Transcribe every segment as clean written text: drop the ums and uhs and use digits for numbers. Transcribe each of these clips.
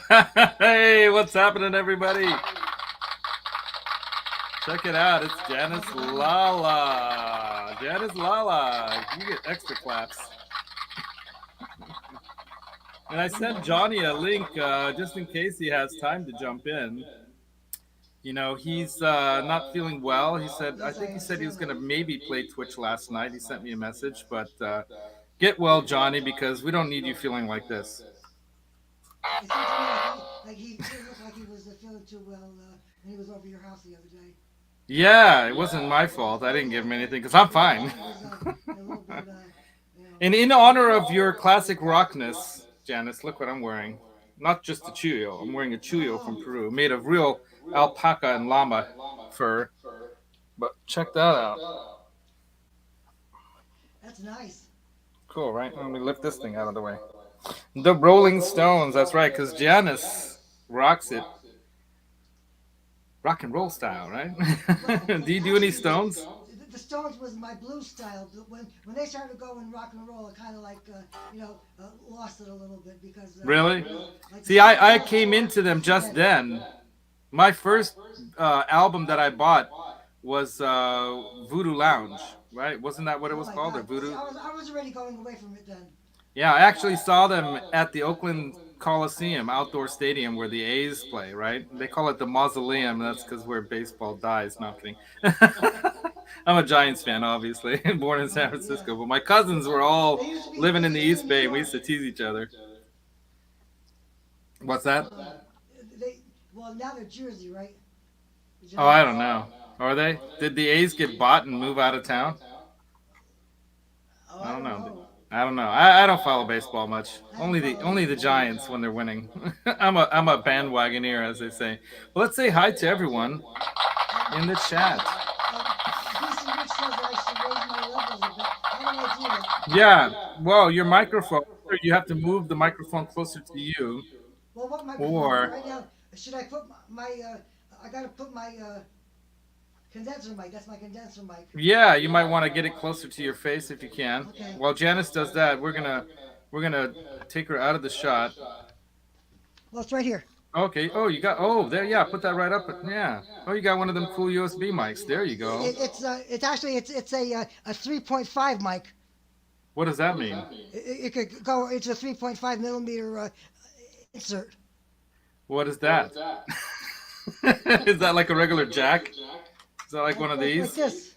Hey, what's happening, everybody? Check it out. It's Janice Lalla. Janice Lalla. You get extra claps. And I sent Johnny a link just in case he has time to jump in. You know, he's not feeling well. I think he said he was going to maybe play Twitch last night. He sent me a message, but get well, Johnny, because we don't need you feeling like this. It seemed to me like he didn't look like he was feeling too well when he was over your house the other day. Yeah, it wasn't my fault. I didn't give him anything because I'm fine. He was a little bit, And in honor of your classic rockness, Janice, look what I'm wearing. Not just a chuyo. I'm wearing a chuyo from Oh, Peru, made of real alpaca and llama fur. But check that out. that's nice. Cool, right? Let me lift this thing out of the way. The Rolling Stones, that's right, because Janice rocks it rock and roll style, right? Well, Do you do any actually, Stones? the Stones was my blues style. When they started going rock and roll, I kind of like lost it a little bit because Really? like the See, Stones I had came into them different just heads. then. My first album that I bought was Voodoo Lounge, right? Wasn't that what it Oh was my called, or God! See, Voodoo? I was already going away from it then. Yeah, I actually saw them at the Oakland Coliseum outdoor stadium where the A's play, right? They call it the Mausoleum. That's because where baseball dies. No, I'm kidding. I'm a Giants fan, obviously, born in San Oh yeah. Francisco, but my cousins were all living They in the used to be East in New Bay, and we York. used to tease each other. What's that? They well now they're Jersey, right? The Oh, I don't Giants. know. Are they? Did the A's get bought and move out of town? Oh, I I don't don't know. know. I don't know. I don't follow baseball much. I haven't followed Only either. the Giants when they're winning. I'm a bandwagoneer, as they say. Well, let's say hi to everyone in the chat. Yeah. BC Rich says that I should raise my levels a bit. How do I do that? Yeah. Well, your microphone. You have to move the microphone closer to you, Well, what microphone? or Right now, should I put my I gotta put my condenser mic. That's my condenser mic. yeah, you might want to get it closer to your face if you can. Okay. While Janice does that, we're gonna take her out of the shot. Well, it's right here. Okay. Oh, you got. Oh, there. Yeah. Put that right up. Yeah. Oh, you got one of them cool USB mics. There you go. It's actually it's a 3.5 mic. What does that mean? It could go. It's a 3.5 millimeter insert. What is that? Is that like a regular jack? Is that like one of Like these? this,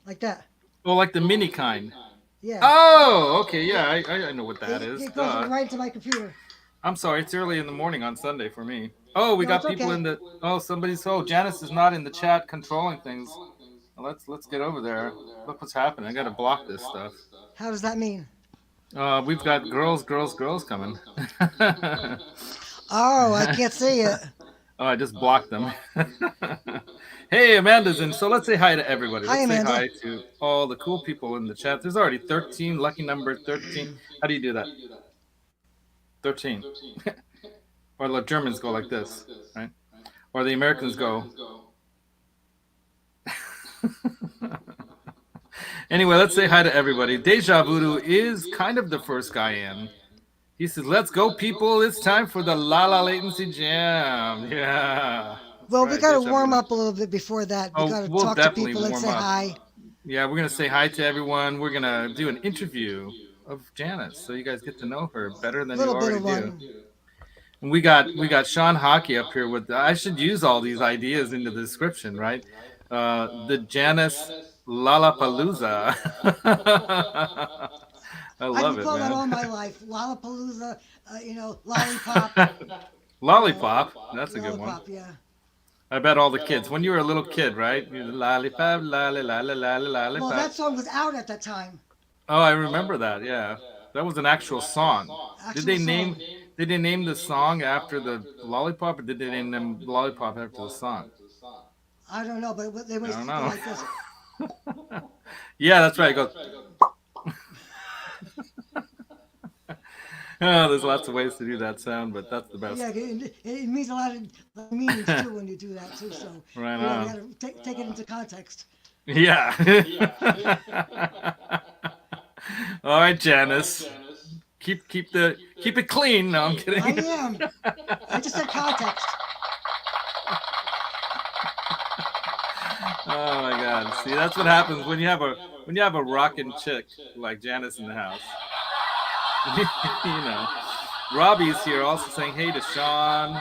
like that. Oh, like the mini kind. Yeah. Oh, okay. Yeah, I know what that is. It goes Duh. right into my computer. I'm sorry. It's early in the morning on Sunday for me. Oh, we No, it's got people in okay. the. Oh, somebody's. Oh, Janice is not in the chat controlling things. Well, let's get over there. Look what's happening. I gotta block this stuff. How does that mean? We've got girls coming. Oh, Oh, I can't see it. I just blocked them. Hey, Amanda's in. So let's say hi to everybody. Hi, Let's say Amanda. hi to all the cool people in the chat. There's already 13, lucky number 13. How do you do that? 13. Or the Germans go like this, right? Or the Americans go. Anyway, let's say hi to everybody. Deja Voodoo is kind of the first guy in. He says, "Let's go, people! It's time for the La Latency Jam." Yeah, that's Well, we right, got to Deja warm Voodoo. up a little bit before that. We Oh, got to we'll talk to definitely people and warm say up. hi. Yeah, we're gonna say hi to everyone. We're gonna do an interview of Janice, so you guys get to know her better A than you little bit already of do. one. And we got Sean Hockey up here with. I should use all these ideas into the description, right? The Janice Lollapalooza. I I've been love it, called that man. all my life. Lollapalooza, lollipop, Lollipop. That's a good one. lollipop. Yeah. I bet all the kids, when you were a little kid, right? You lollipop, Well, lollipop. that song was out at that time. Oh, I remember that. Yeah, that was an actual song. Did Actual they song. name? Did they name the song after the lollipop, or did they name them lollipop after the song? I don't know, but they I don't used to go know. like this. Yeah, that's right. It goes. Oh, there's lots of ways to do that sound, but that's the best. Yeah, it means a lot of meanings too when you do that too. So Right you on. got to take it into context. Yeah. All right, Janice. keep it clean. No, I'm I kidding. am. I just said context. Oh my God! See, that's what happens when you have a rockin' chick like Janice in the house. you know, Robbie's here also saying hey to Sean.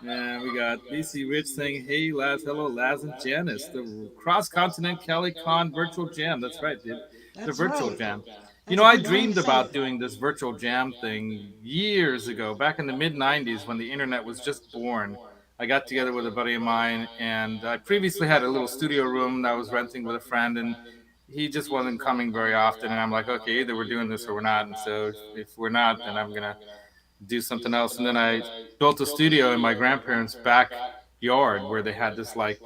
And we got BC Rich saying, "Hey, Laz, hello, Laz and Janice, the cross continent Kelly Con virtual jam." That's right, dude, the That's virtual right. jam. You That's know, a I good way to dreamed say about it. doing this virtual jam thing years ago, back in the mid '90s when the internet was just born. I got together with a buddy of mine, and I previously had a little studio room that I was renting with a friend, and he just wasn't coming very often. And I'm like, okay, either we're doing this or we're not. And so if we're not, then I'm gonna do something else. And then I built a studio in my grandparents' backyard where they had this like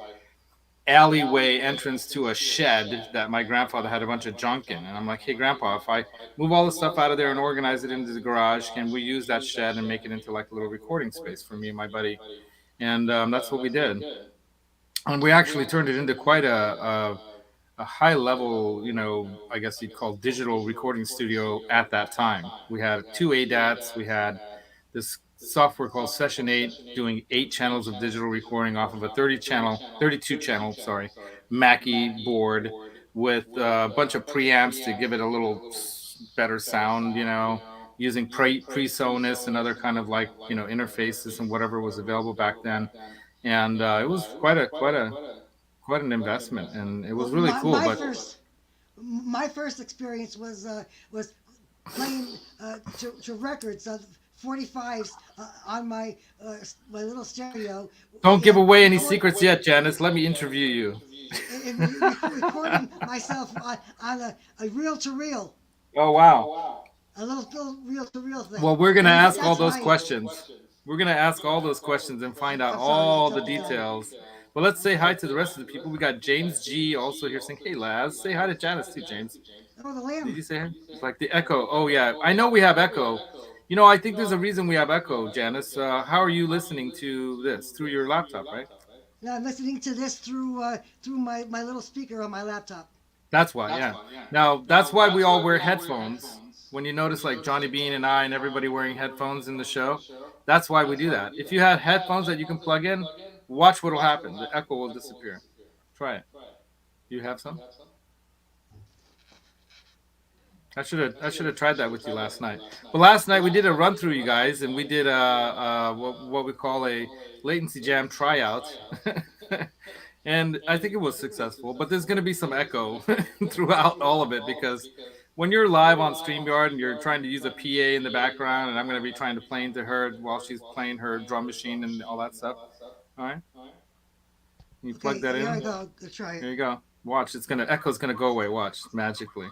alleyway entrance to a shed that my grandfather had a bunch of junk in. And I'm like, hey, Grandpa, if I move all the stuff out of there and organize it into the garage, can we use that shed and make it into like a little recording space for me and my buddy? And that's what we did. And we actually turned it into quite a high level, I guess you'd call digital recording studio at that time. We had two ADATs. We had this software called Session 8 doing 8 channels of digital recording off of a 32 channel, sorry, Mackie board with a bunch of preamps to give it a little better sound, using PreSonus and other kind of like, interfaces and whatever was available back then. And it was quite an investment, and it Well, was really cool. But my first experience was playing to records of 45s on my little stereo don't give and away any secrets yet, Janice. Let me interview you. recording myself on a reel to reel, Oh wow. a little reel to reel thing. Well, we're gonna ask all That's those my. questions. We're gonna ask all those questions and find out I'm sorry, I all the jumped the gun. details. But let's say hi to the rest of the people. We got James G also here saying, "Hey, Laz." Say hi to Janice too, James. Oh, the Did lamb. you say hi? It's like the echo. Oh yeah, I know we have echo. I think there's a reason we have echo, Janice. How are you listening to this through your laptop, right? Now I'm listening to this through my little speaker on my laptop. That's why, yeah. Now, that's why we all wear headphones. When you notice, like Johnny Bean and I and everybody wearing headphones in the show, that's why we do that. If you had headphones that you can plug in, watch what'll happen. The echo will disappear. Try it. Do you have some? I should have tried that with you last night. But last night we did a run through, you guys, and we did what we call a latency jam tryout. And I think it was successful, but there's going to be some echo throughout all of it because when you're live on StreamYard and you're trying to use a PA in the background, and I'm going to be trying to play into her while she's playing her drum machine and all that stuff. All right, you plug Okay, that here I in. go. Let's try it. There you go. Watch, echo's gonna go away. Watch magically.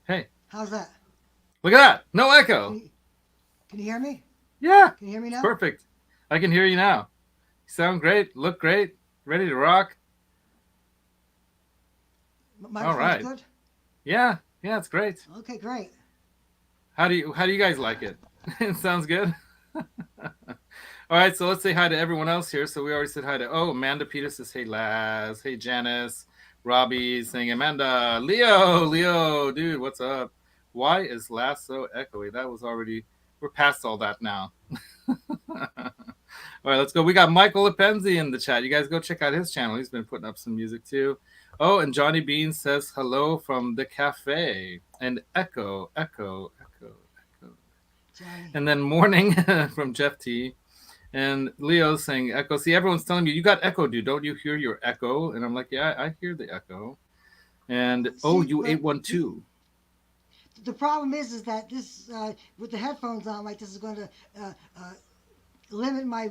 Hey, How's that? look at that! No Can echo. you, can you hear me? Yeah, Can you hear me it's now? perfect. I can hear you now. You sound great. Look great. Ready to rock. All Microphone's right. good. Yeah, it's great. Okay, great. How do you guys like it? It sounds good. All right, so let's say hi to everyone else here. So we already said hi to Amanda Peters says hey Laz, hey Janice, Robbie saying Amanda, Leo, dude, what's up? Why is Laz so echoey? We're past all that now. All right, let's go. We got Michael Lepenzi in the chat. You guys go check out his channel. He's been putting up some music too. Oh, and Johnny Bean says hello from the cafe. And echo. Johnny. And then morning from Jeff T. And Leo's saying echo. See, everyone's telling me, you got echo, dude. Don't you hear your echo? And I'm like, yeah, I hear the echo. And See, you but 812. the problem is that this with the headphones on, like this is going to limit my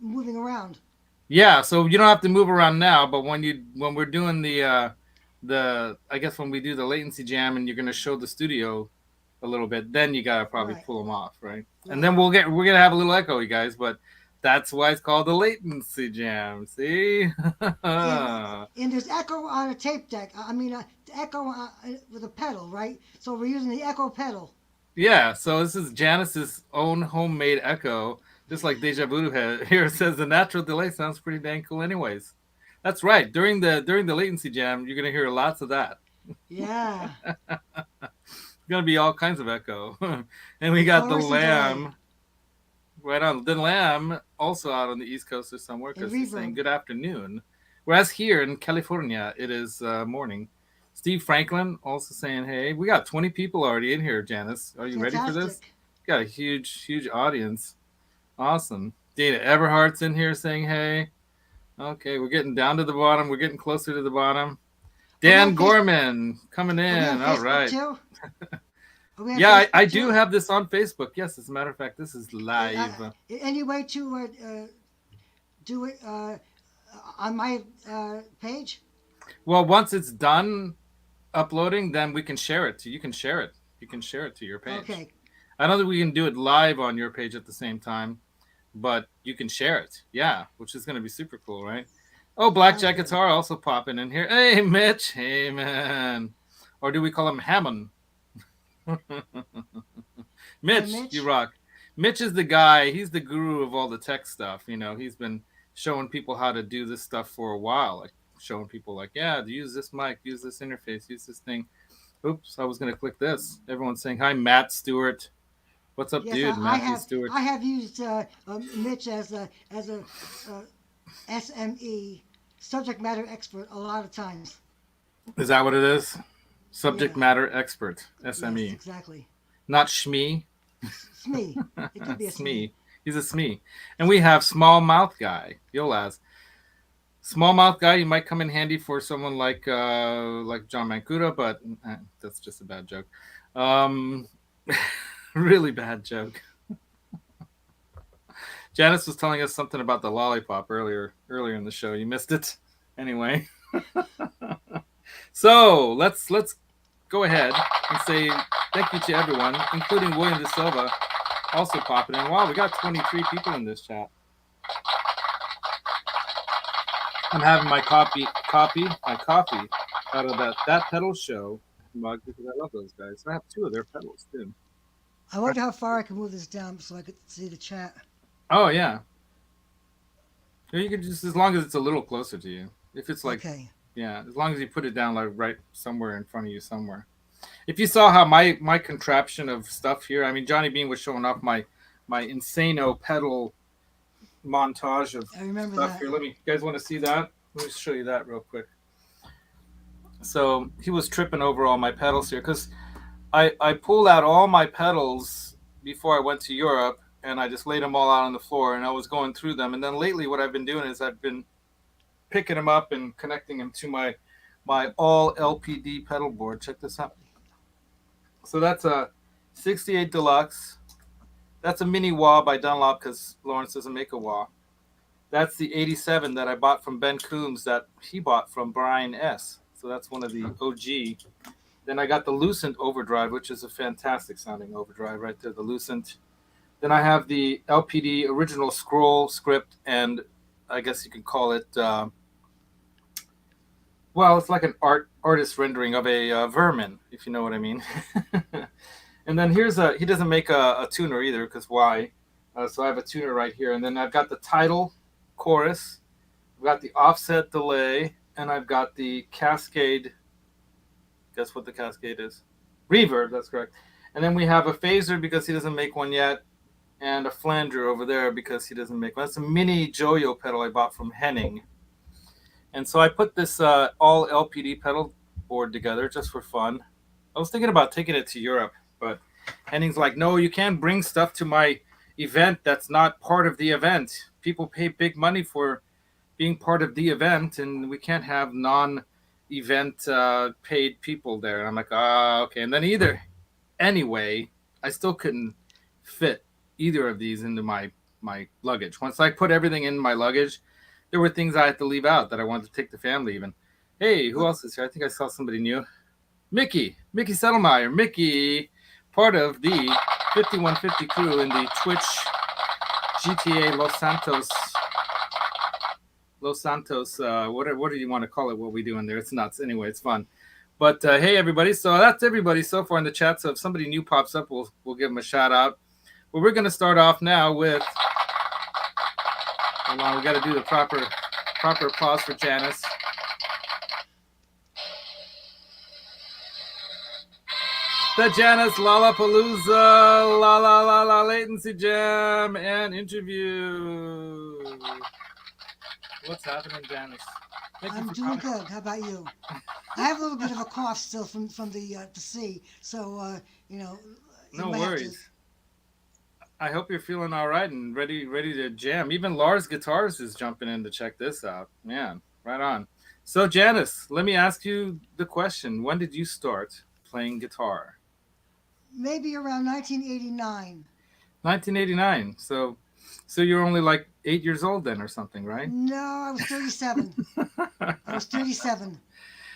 moving around. Yeah, so you don't have to move around now, but when we're doing the I guess when we do the latency jam and you're gonna show the studio a little bit, then you gotta probably Right. pull them off, right? And Right. then we're gonna have a little echo, you guys, but that's why it's called the latency jam. See? And there's echo on a tape deck. I mean, echo with a pedal, right? So we're using the echo pedal. Yeah, so this is Janice's own homemade echo, just like Deja Voodoo here says the natural delay sounds pretty dang cool anyways. That's right. During the latency jam, you're gonna hear lots of that. Yeah. gonna be all kinds of echo. And we got the Chorus and delay lamb right on. The lamb also out on the East Coast or somewhere and because he's saying reverb. good afternoon. Whereas here in California, it is morning. Steve Franklin also saying hey. We got 20 people already in here, Janice. Are you ready for this? Fantastic. Got a huge audience. Awesome. Dana Everhart's in here saying hey. Okay, we're getting down to the bottom. We're getting closer to the bottom. Are we on Dan Facebook? Gorman coming Are we on in. All Facebook right. too? Are we on Yeah, I Facebook do too? have this on Facebook. Yes, as a matter of fact, this is live. Any way to do it on my page? Well, once it's done uploading, then we can share it. You can share it. You can share it to your page. Okay. I don't think we can do it live on your page at the same time, but you can share it. Yeah, which is going to be super cool, right? Oh, Sounds Blackjack good. Guitar also popping in here. Hey, Mitch. Hey, man. Or do we call him Hammond? Hi, Mitch, you Mitch. rock. Mitch is the guy. He's the guru of all the tech stuff. He's been showing people how to do this stuff for a while. Like showing people, like, yeah, use this mic, use this interface, use this thing. Oops, I was gonna click this. Everyone's saying hi, Matt Stewart. What's up, Yes, dude? Matthew Stewart. I have used Mitch as a uh, SME, subject matter expert, a lot of times. Is that what it is? Yeah. Subject matter expert, Yes, SME, exactly. not SME. SME. It could be a SME. SME. He's a SME. And we have small mouth guy, Yolaz. Small mouth guy, you might come in handy for someone like John Mancuda, but that's just a bad joke. Um, really bad joke. Janice was telling us something about the lollipop earlier in the show. You missed it, anyway. So let's go ahead and say thank you to everyone, including William De Silva, also popping in. Wow, we got 23 people in this chat. I'm having my coffee out of that pedal show mug because I love those guys. I have two of their pedals too. I wonder how far I can move this down so I could see the chat. Oh yeah, you can just as long as it's a little closer to you. If it's like Okay. yeah, as long as you put it down like right somewhere in front of you somewhere. If you saw how my contraption of stuff here, I mean Johnny Bean was showing off my insano pedal montage of I remember stuff that. here. Let me, you guys want to see that? Let me show you that real quick. So he was tripping over all my pedals here because I pulled out all my pedals before I went to Europe and I just laid them all out on the floor and I was going through them. And then lately, what I've been doing is I've been picking them up and connecting them to my all LPD pedal board. Check this out. So that's a 68 Deluxe. That's a mini wah by Dunlop because Lawrence doesn't make a wah. That's the 87 that I bought from Ben Coombs that he bought from Brian S. So that's one of the OG. Then I got the Lucent Overdrive, which is a fantastic sounding overdrive right there, the Lucent. Then I have the LPD original scroll script, and I guess you could call it, well, it's like an artist rendering of a vermin, if you know what I mean. And then he doesn't make a tuner either, because why? So I have a tuner right here. And then I've got the title chorus, I've got the offset delay, and I've got the cascade. Guess what the cascade is? Reverb, that's correct. And then we have a phaser because he doesn't make one yet, and a flanger over there because he doesn't make one. That's a mini Joyo pedal I bought from Henning. And so I put this all LPD pedal board together just for fun. I was thinking about taking it to Europe, but Henning's like, no, you can't bring stuff to my event that's not part of the event. People pay big money for being part of the event, and we can't have non-event paid people there. And I'm like, okay. And then anyway, I still couldn't fit either of these into my luggage. Once I put everything in my luggage, there were things I had to leave out that I wanted to take the family even. Hey, who else is here? I think I saw somebody new. Mickey Settlemeyer. Mickey, part of the 5150 crew in the Twitch GTA Los Santos, what do you want to call it? What we do in there? It's nuts. Anyway, it's fun. But hey, everybody. So that's everybody so far in the chat. So if somebody new pops up, we'll give them a shout out. But we're going to start off now with. Hold on, we got to do the proper applause for the Janice Lalla Palooza, la la la la Latency Jam and interview. What's happening, Janice? Thank you I'm for doing coming. good. How about you? I have a little bit of a cough still from the sea, so you know you No might have to. worries. I hope you're feeling all right and ready to jam. Even Lars Guitars is jumping in to check this out. Man, right on. So Janice, let me ask you the question. When did you start playing guitar? Maybe around 1989. 1989. So you're only like 8 years old then or something, right? No, I was 37. I was 37.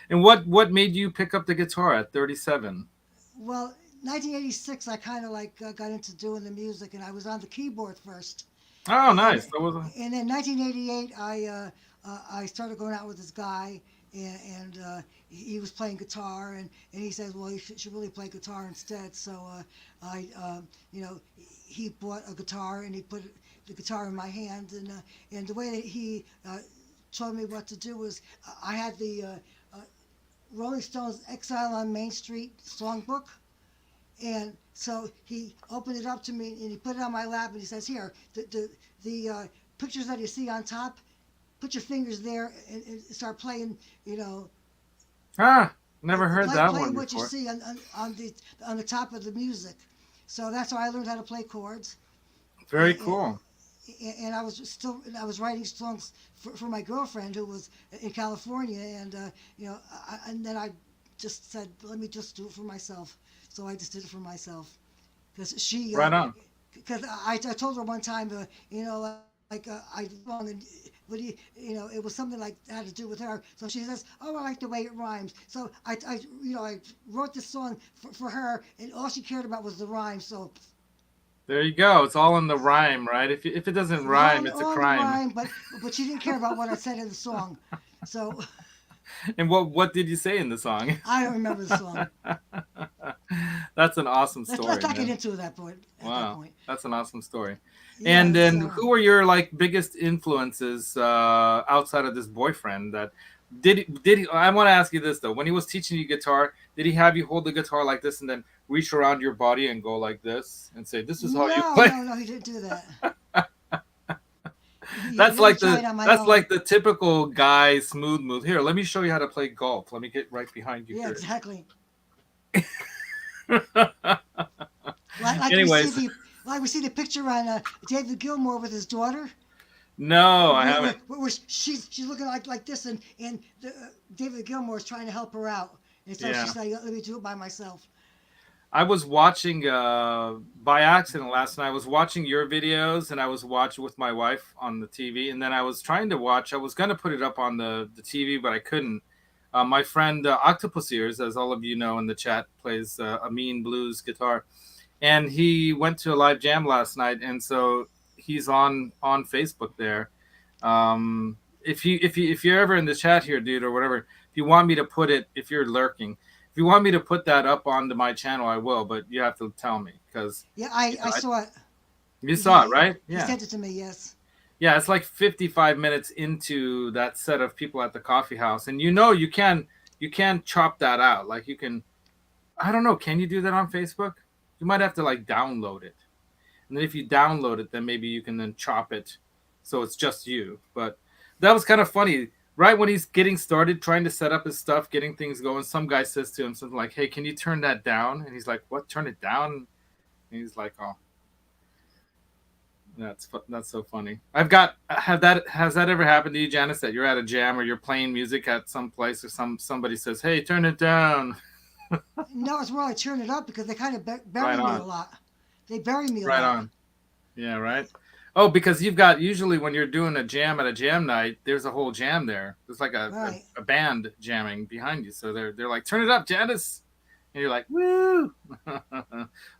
And what made you pick up the guitar at 37? Well, 1986, I kind of like got into doing the music, and I was on the keyboard first. Oh, and nice. That was a, and then 1988 I started going out with this guy and he was playing guitar and he says well you should really play guitar instead so I he bought a guitar and he put the guitar in my hand and the way that he told me what to do was I had the Rolling Stones Exile on Main Street songbook and so he opened it up to me and he put it on my lap and he says, "Here, the pictures that you see on top, put your fingers there and start playing. You know, never heard that one playing what you before. see on the top of the music." So that's how I learned how to play chords. Very And, cool. and I was writing songs for my girlfriend who was in California, and and then I just said, let me just do it for myself. So I just did it for myself because Right on. because I told her one time, I wrong and what do it was something like that had to do with her. So she says, "Oh, I like the way it rhymes." So I wrote this song for her, and all she cared about was the rhyme. So There you go. It's all in the rhyme, right? If it doesn't it was rhyme, it's a all in the crime. rhyme, but she didn't care about what I said in the song. So And what did you say in the song? I don't remember the song. That's an awesome Let's story, not get man. into it at that point. At that Wow, point, that's an awesome story. And yeah. then So who were your like biggest influences outside of this boyfriend that I want to ask you this though. When he was teaching you guitar, did he have you hold the guitar like this and then reach around your body and go like this and say, "This is how you no, play"? no, no, he didn't do that. He That's let me like try the it on my that's own. like the typical guy smooth move. Here, let me show you how to play golf. Let me get right behind you Yeah, here. exactly. Like we see Anyways, the picture on David Gilmour with his daughter, no, I haven't. where she's looking like this, and David Gilmour is trying to help her out, and so Yeah. she's like, "Let me do it by myself." I was watching by accident last night. I was watching your videos and I was watching with my wife on the TV. And then I was trying to watch, I was going to put it up on the TV, but I couldn't. My friend Octopus Ears, as all of you know in the chat, plays a mean blues guitar. And he went to a live jam last night. And so he's on Facebook there. If you're ever in the chat here, dude, or whatever, if you want me to put it, if you're lurking, if you want me to put that up onto my channel, I will. But you have to tell me because Yeah, you I know, saw it. you saw it, He right? he Yeah, sent it to me. Yes. yeah. It's like 55 minutes into that set of people at the coffee house, and you can chop that out. Like you can, I don't know. Can you do that on Facebook? You might have to like download it, and then if you download it, then maybe you can then chop it so it's just you. But that was kind of funny. Right when he's getting started, trying to set up his stuff, getting things going, some guy says to him something like, "Hey, can you turn that down?" And he's like, "What? Turn it down?" And he's like, "Oh, that's so funny." I've got have that has that ever happened to you, Janice? That you're at a jam or you're playing music at some place or somebody says, "Hey, turn it down." No, it's more like turn it up because they kind of Right bury me a on, lot. They bury me a right lot. on. Yeah, right. Oh, because you've got usually when you're doing a jam at a jam night, there's a whole jam there. There's like Right. a band jamming behind you. So they're like, turn it up, Janice. And you're like, woo.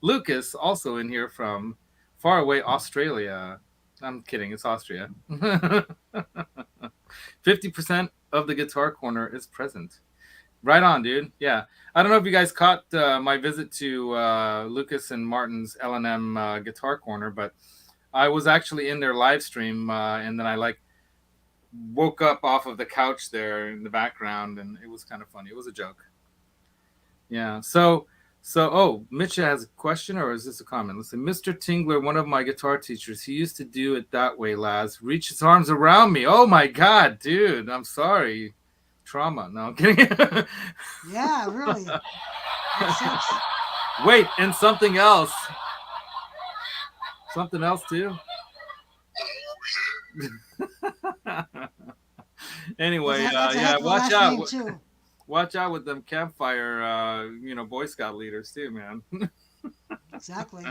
Lucas, also in here from far away Australia. I'm kidding, it's Austria. 50% of the guitar corner is present. Right on, dude. Yeah. I don't know if you guys caught my visit to Lucas and Martin's L&M guitar corner, but I was actually in their live stream, and then I like woke up off of the couch there in the background, and it was kind of funny. It was a joke. Yeah. So, oh, Mitch has a question, or is this a comment? Let's see. Mr. Tingler, one of my guitar teachers, he used to do it that way, Laz. Reach his arms around me. Oh my God, dude. I'm sorry. Trauma. No, I'm kidding. Yeah, really. That sucks. Wait, and something else. Something else, too. Anyway, That's a yeah, heck of a last name too. watch out with them campfire, Boy Scout leaders, too, man. Exactly.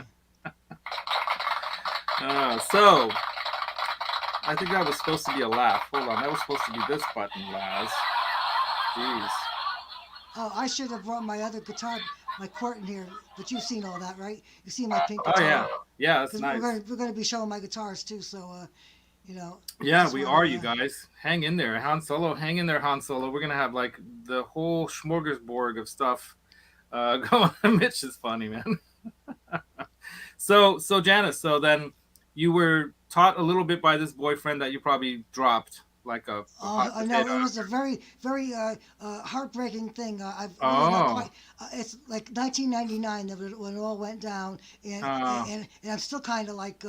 So, I think that was supposed to be a laugh. Hold on, that was supposed to be this button, Laz. Jeez. Oh, I should have brought my other guitar, my quart in here, but you've seen all that, right? You've seen my pink Oh yeah, guitar. yeah, that's Because nice. we're gonna be showing my guitars too, so you know, Yeah, just we wanted are, to. you guys. Hang in there, Han Solo. Hang in there, Han Solo. We're gonna have like the whole smorgasbord of stuff going. Mitch is funny, man. So Janice. So then you were taught a little bit by this boyfriend that you probably dropped like a Oh, hot I know potato. it was a very, very heartbreaking thing. I've really not Oh, quite. It's like 1999 when it all went down, and uh, and I'm still kind of like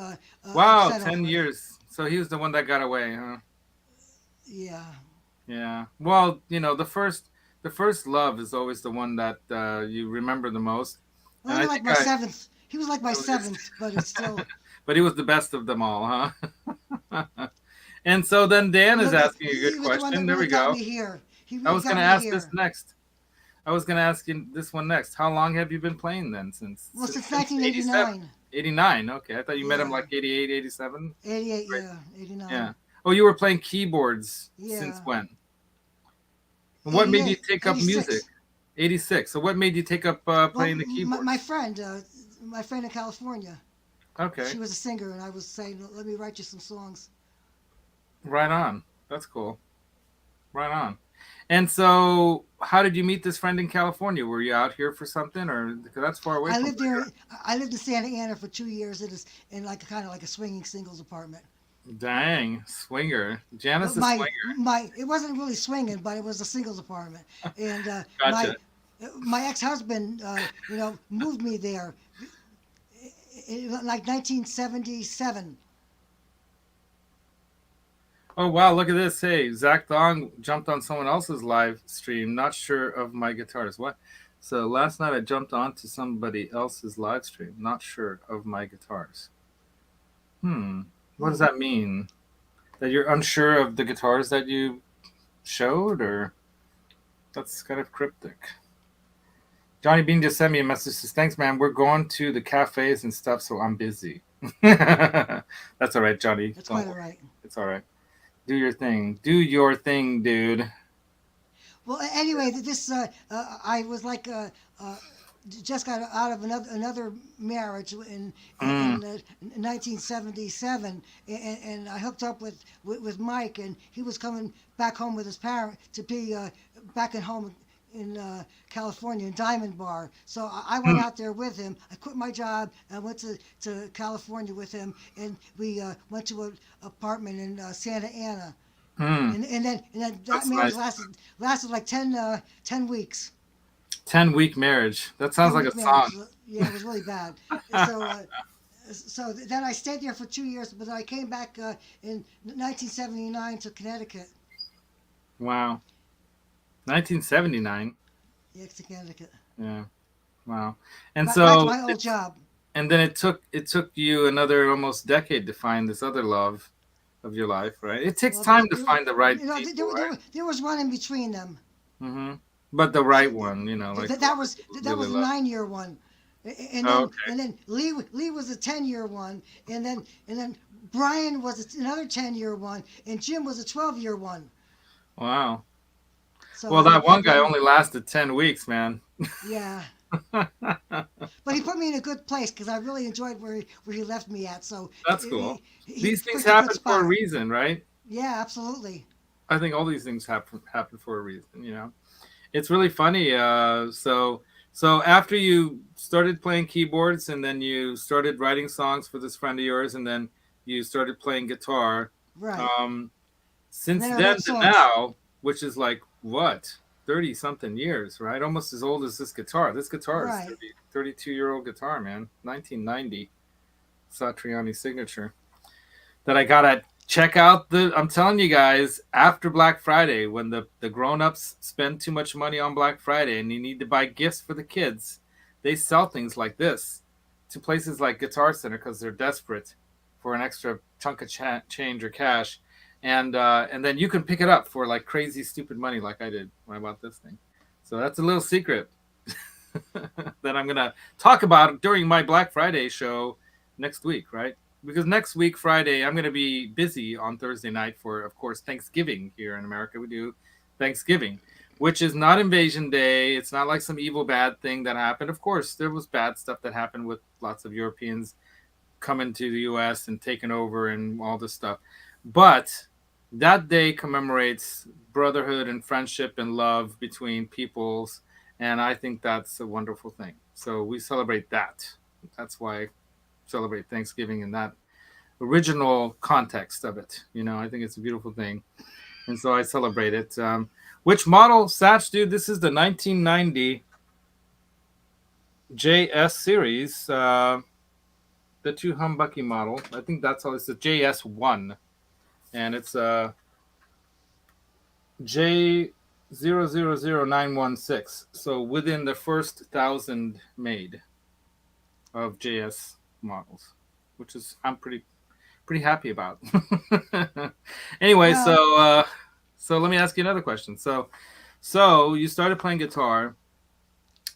wow, upset 10 over it. years. So he was the one that got away, huh? Yeah. Yeah. Well, the first love is always the one that you remember the most. Well, And he I was like think my seventh. He was like my it was, seventh, but it's still. but he was the best of them all, huh? And so then Dan is asking a good He was the one that question. There really we got go. me here. He I really was going got to me ask this here. next. I was going to ask you this one next. How long have you been playing then? Since Well, since, since since 87? 1989. 89. Okay. I thought you met him Yeah. like 88, 87. 88. Right. Yeah. Yeah. 89. Oh, you were playing keyboards since Yeah. when? And what made you 88. take up music? 86. 86. So what made you take up Well, playing the my keyboards? friend, my friend in California, Okay. she was a singer, and I was saying, let me write you some songs. Right on. That's cool. Right on. And so, how did you meet this friend in California? Were you out here for something, or because that's far away I from lived where there. I lived in Santa Ana for 2 years. It is in like kind of like a swinging singles apartment. you are? Dang, swinger. Janice But is swinger. my it wasn't really swinging, but it was a singles apartment. And Gotcha. my ex-husband, moved me there in like 1977. Oh wow, look at this. Hey, Zach Dong jumped on someone else's live stream. Not sure of my guitars. What? So last night I jumped onto somebody else's live stream. Not sure of my guitars. Hmm. What does Hmm. that mean? That you're unsure of the guitars that you showed, or that's kind of cryptic. Johnny Bean just sent me a message. Says, "Thanks, man. We're going to the cafes and stuff, so I'm busy." That's all right, Johnny. That's Don't quite all worry. right. It's all right. Do your thing. Do your thing, dude. Well, anyway, this I was like uh, just got out of another marriage Mm. in 1977, and I hooked up with Mike, and he was coming back home with his parent to be back at home in California in Diamond Bar. So I went out there with him. I quit my job. I went to California with him, and we went to an apartment in Santa Ana. Mm. And then that That's marriage nice. lasted like 10 weeks. 10-week marriage. That sounds like a 10-week marriage. song. Yeah, it was really bad. So then I stayed there for 2 years, but then I came back in 1979 to Connecticut. Wow. 1979. Yeah, to Connecticut. Yeah. Wow. And Back to so my old job. and then it took you another almost decade to find this other love of your life, right? It takes Well, time to find the right people, right? there was one in between them. Hmm. But the right one, like the one That that was you that really was a love. 9 year one, and Oh, then okay. Lee was a 10 year one, and then Brian was another 10 year one, and Jim was a 12 year one. Wow. So Well, that one guy only lasted 10 weeks, man. yeah, but he put me in a good place because I really enjoyed where he left me at. So That's cool. he These things picked a good happen for a spot. reason, right? Yeah, absolutely. I think all these things happen for a reason. It's really funny. So after you started playing keyboards and then you started writing songs for this friend of yours and then you started playing guitar, Right. um, And since then I then wrote to songs. now, which is like what? 30 something years, right? Almost as old as this guitar. This guitar is Right. 32-year-old guitar, man. 1990 Satriani signature that I got at check out the I'm telling you guys, after Black Friday, when the grown-ups spend too much money on Black Friday and you need to buy gifts for the kids, they sell things like this to places like Guitar Center because they're desperate for an extra chunk of change or cash, and then you can pick it up for like crazy stupid money like I did when I bought this thing. So that's a little secret that I'm gonna talk about during my Black Friday show next week, right? Because next week Friday I'm gonna be busy on Thursday night for, of course, Thanksgiving here in America. We do Thanksgiving, which is not Invasion Day. It's not like some evil bad thing that happened. Of course, there was bad stuff that happened with lots of Europeans coming to the U.S. and taking over and all this stuff, but that day commemorates brotherhood and friendship and love between peoples, and I think that's a wonderful thing. So we celebrate that. That's why I celebrate Thanksgiving in that original context of it. I think it's a beautiful thing, and so I celebrate it. Which model, Satch, dude? This is the 1990 JS series, the two humbucky model. I think that's all. It's the JS1, and it's a J000916. So within the first 1,000 made of JS models, which is I'm pretty happy about. Anyway, Well, so let me ask you another question. So you started playing guitar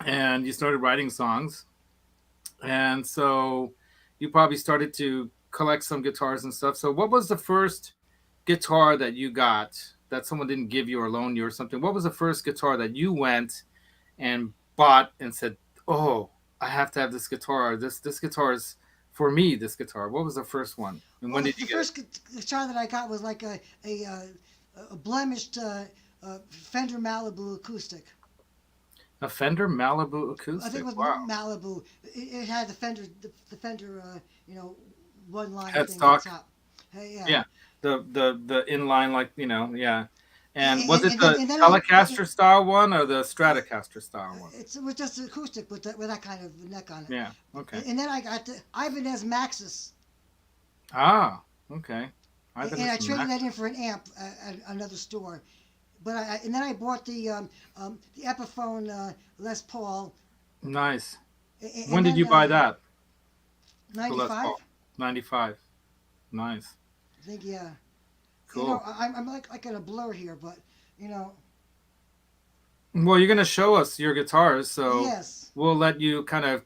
and you started writing songs, and so you probably started to collect some guitars and stuff. So what was the first guitar that you got that someone didn't give you or loan you or something? What was the first guitar that you went and bought and said, "Oh, I have to have this guitar. This guitar is for me. This guitar." What was the first one, and well, when the, did you the get it? first guitar that I got was like a blemished Fender Malibu acoustic. A Fender Malibu I think acoustic. it was Wow. Malibu. It had the Fender, one line thing on Headstock. top. Hey, yeah. Yeah. The inline, like, yeah. And was And, it and then the and then Telecaster style one or the Stratocaster style one? it was just acoustic with that kind of neck on it. Yeah. Okay. And then I got the Ibanez Maxis, Ah. Okay. I've been and I listening to traded that that. in for an amp at another store. But and then I bought the Epiphone Les Paul, Nice. and When did then you buy that? The Les 95. Paul. 95. Nice. I think, yeah. Cool. I'm like in a blur here, but you know, Well, you're going to show us your guitars, so yes. we'll let you kind of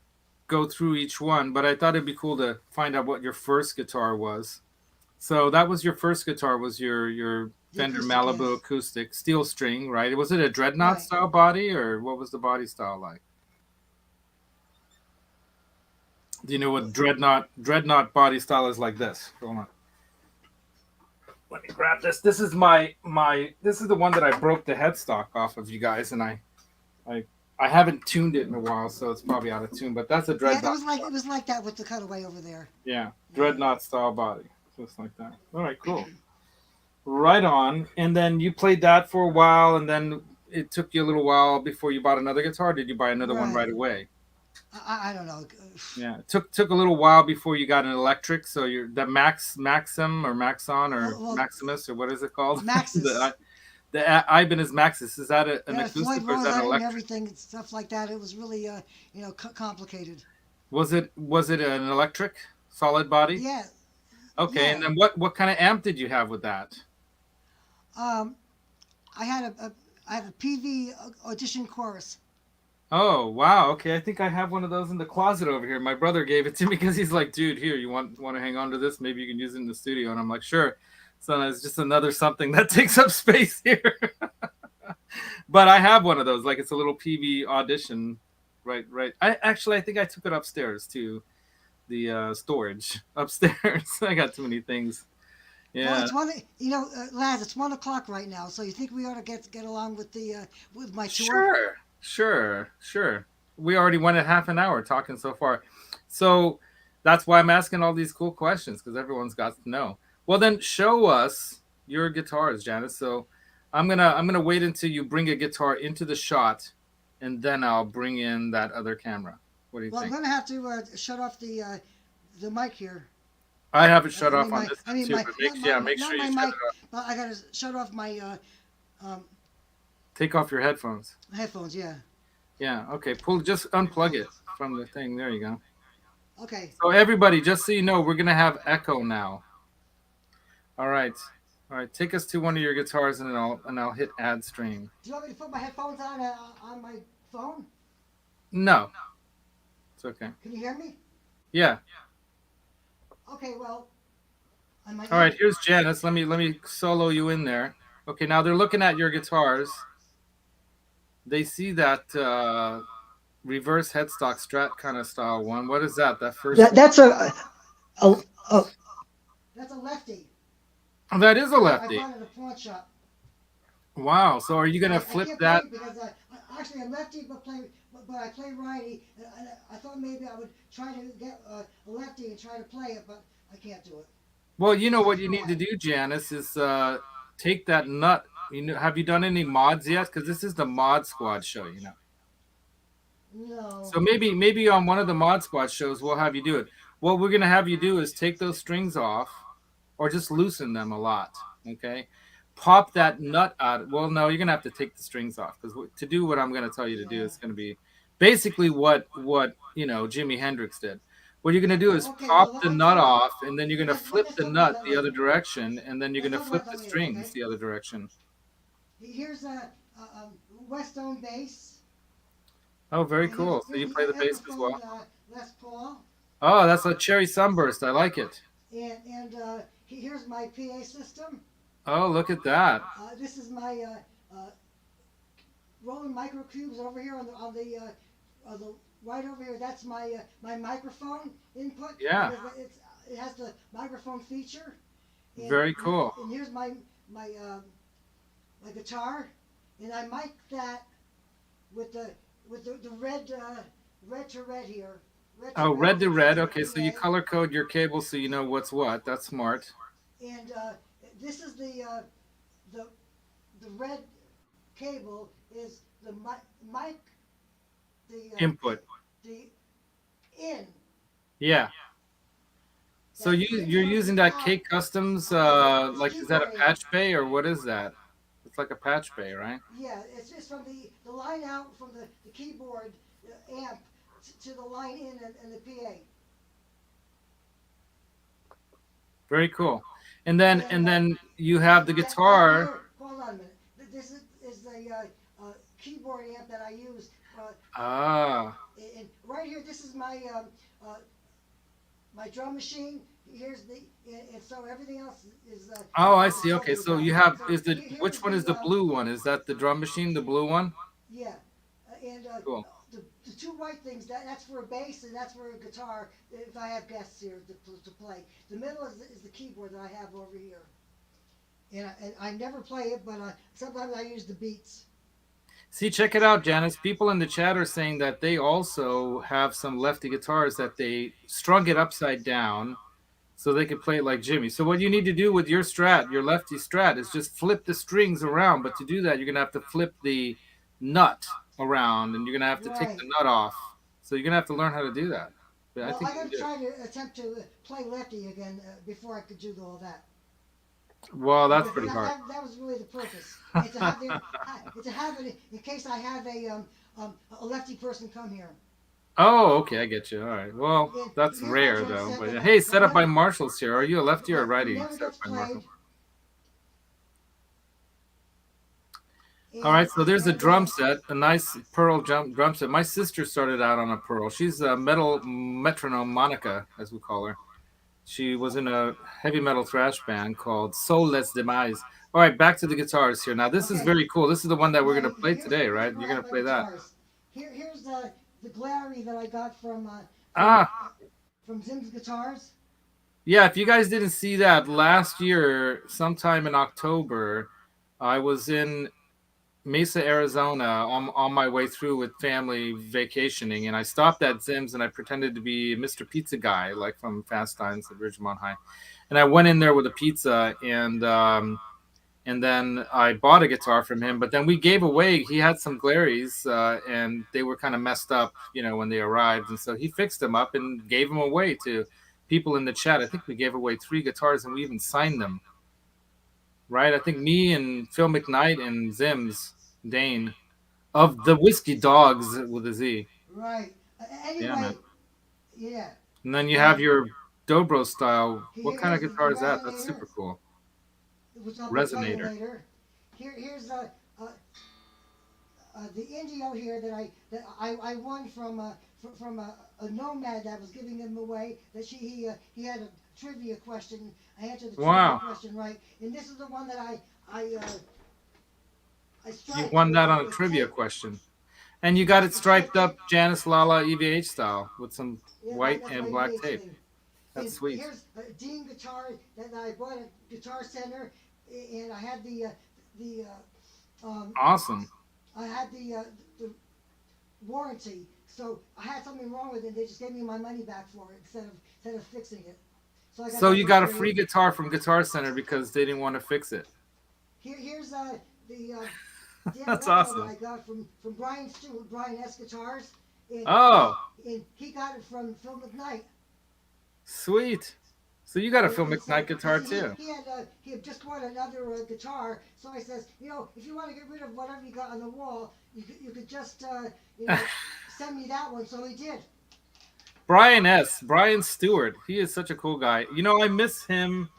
go through each one. But I thought it'd be cool to find out what your first guitar was. So that was your first guitar, was your The Fender acoustic, Malibu yes. acoustic steel string, right? Was it a dreadnought Right. style body, or what was the body style like? Do you know what dreadnought body style is like this? Hold on. Let me grab this. This is this is the one that I broke the headstock off of, you guys, and I I haven't tuned it in a while, so it's probably out of tune. But that's a Yeah, dreadnought. it was like that with the cutaway over there. Yeah, Yeah. dreadnought style body, just like that. All right, cool. Right on. And then you played that for a while, and then it took you a little while before you bought another guitar. Did you buy another one Right. right away? I don't know. Yeah, it took a little while before you got an electric. So you're the Maxim or Maxon or Well, Maximus or what is it called? Maxis. The Ibanez Maxis. Is that an Yeah, Floyd acoustic or is Rose that an on it and electric? everything, and stuff like that. It was really, complicated. Was it an electric solid body? Yeah, Okay, and yeah. then what kind of amp did you have with that? Um, I had I have a PV audition chorus. Oh wow, okay. I think I have one of those in the closet over here. My brother gave it to me because he's like, dude, here, you want to hang on to this? Maybe you can use it in the studio. And I'm like, sure. So it's just another something that takes up space here. But I have one of those. Like it's a little PV audition. Right, right. I think I took it upstairs to the storage upstairs. I got too many things. Well, Yeah. Laz, it's 1 o'clock right now. So you think we ought to get along with my tour? Sure, sure. We already went a half an hour talking so far. So that's why I'm asking all these cool questions because everyone's got to know. Well, then show us your guitars, Janice. So I'm gonna wait until you bring a guitar into the shot, and then I'll bring in that other camera. What do you Well, I'm think? gonna have to shut off the mic here. I have it shut I off mean on my this I end mean too, my but not yeah, my make not sure you my shut mic, it off. but I gotta shut off my um, Take off your headphones. headphones. Yeah. Yeah, okay. Just unplug it from the thing. There you go. Okay. So everybody, just so you know, we're gonna have echo now. All right. All right. Take us to one of your guitars, and I'll hit add stream. Do you want me to put my headphones on my phone? No, it's okay. Can you hear me? Yeah. Okay. Well, on my All right. end. Here's Janice. Let me solo you in there. Okay. Now they're looking at your guitars. They see that reverse headstock Strat kind of style one. What is that? That first That one? that's a, a that's a lefty. Oh, that is a I lefty. bought it at a pawn shop. Wow. So are you gonna I flip can't play that? it because actually I'm lefty, but I play righty. And I thought maybe I would try to get a lefty and try to play it, but I can't do it. Well, you know It what takes you me a need to while. do, Janice, is take that nut. Have you done any mods yet? Because this is the Mod Squad show. No. So maybe on one of the Mod Squad shows we'll have you do it. What we're gonna have you do is take those strings off, or just loosen them a lot. Okay, pop that nut out. Well, no, you're gonna have to take the strings off because to do what I'm gonna tell you to do Yeah. is gonna be basically what Jimi Hendrix did. What you're gonna do is Okay. pop Well, the let's nut off, and then you're gonna flip let's the talk about nut that the other later. direction, and then you're Let's gonna talk about flip that the later. strings Okay. the other direction. Here's a Westone bass. Oh, very Here's cool. So you play the bass as Epiphone well. Les Paul. Oh, that's a cherry sunburst. I like it. And here's my PA system. Oh, look at that. This is my rolling microcubes over here on the right over here. That's my microphone input Yeah, because it has the microphone feature. And very cool. and here's my my guitar, and I mic that with the red to red here. Red to Oh, red red to is red. the Okay, so you PA, color code your cables so you know what's what. That's smart. and this is the the red cable is the mic Input. the in. Yeah. So This you're one is using the that out. K Customs It's a like is that a keyboard amp. patch bay or what is that? It's like a patch bay, right? Yeah, it's from the line out from the keyboard amp to the line in and the PA. Very cool. And And then you have the down guitar. here, hold on a minute. Is the keyboard amp that I use. Ah. And right here, this is uh, my drum machine. Here's the and so everything else is Oh, I is see. Okay, accessories so on. you have So is the here's which one is the blue one? Is that the drum machine, the blue one? yeah, and Cool. the two white things that's for a bass and that's for a guitar if I have guests here to play. The middle is the keyboard that I have over here, and I never play it, but sometimes I use the beats. See, check it out, Janice. People in the chat are saying that they also have some lefty guitars that they strung it upside down so they could play it like Jimmy. So what you need to do with your Strat, your lefty Strat, is just flip the strings around. But to do that, you're gonna have to flip the nut around, and you're gonna have to take the Right. nut off. So you're gonna have to learn how to do that. But I Well, think I you can gotta do it. try to attempt to play lefty again before I could do all that. Well, that's Because pretty hard. that was really the purpose. And to have to have it in case I have a lefty person come here. Oh, okay, I get you. All right. Well, And that's here's my rare drum though. set But that, hey, that set up by never Marshall's here. Are you a lefty or a righty? never Set up gets by Marshall. played. All right, And so there's a and drum set, a nice pearl drum set. My sister started out on a pearl. She's a metal metronome Monica, as we call her. She was in a heavy metal thrash band called Soul Les Demise. All right, back to the guitars here. Now this is okay. very cool. This is the one that we're Now gonna play today, here's right? You're gonna my play that. guitars. Here's the Glary that I got from Ah, Zim's Guitars. yeah. If you guys didn't see that last year, sometime in October, I was in Mesa, Arizona, on my way through with family vacationing, and I stopped at Zim's and I pretended to be Mr. Pizza Guy, like from Fast Times at Ridgemont High, and I went in there with a pizza, and and then I bought a guitar from him. But then we gave away. He had some Glaries, and they were kind of messed up, when they arrived, and so he fixed them up and gave them away to people in the chat. I think we gave away 3 guitars, and we even signed them. Right? I think me and Phil McKnight and Zims Dane of the Whiskey Dogs with a Z. Right. Yeah, man. Anyway, yeah. And then you have And your Dobro style. What kind of here's the guitar is that? That's resonator, super cool. which I'll be playing Resonator. later. Here's uh, the Indio here that I won from a nomad that was giving them away. That he had a trivia question. I answered the trivia Wow. question right, and this is the one that I I You striped won that on a with trivia tape. question. And you got it I striped striped tape. up Janice Lalla EVH style with some Yeah, white that's my and black EVH tape. thing. That's And sweet. here's a Dean guitar that I bought at Guitar Center, and I had the Awesome. I had the warranty. So I had something wrong with it. They just gave me my money back for it instead of fixing it. So I got So that you for got a free. free guitar from Guitar Center because they didn't want to fix it. Here's the That's DML that awesome. I got from Brian Stewart, Brian S Guitars, and Oh, he got it from Phil McKnight. sweet. So you got a Phil And so McKnight guitar he, too. he had just bought another guitar. So I says, if you want to get rid of whatever you got on the wall, you could just send me that one. So he did. Brian Stewart. He is such a cool guy. I miss him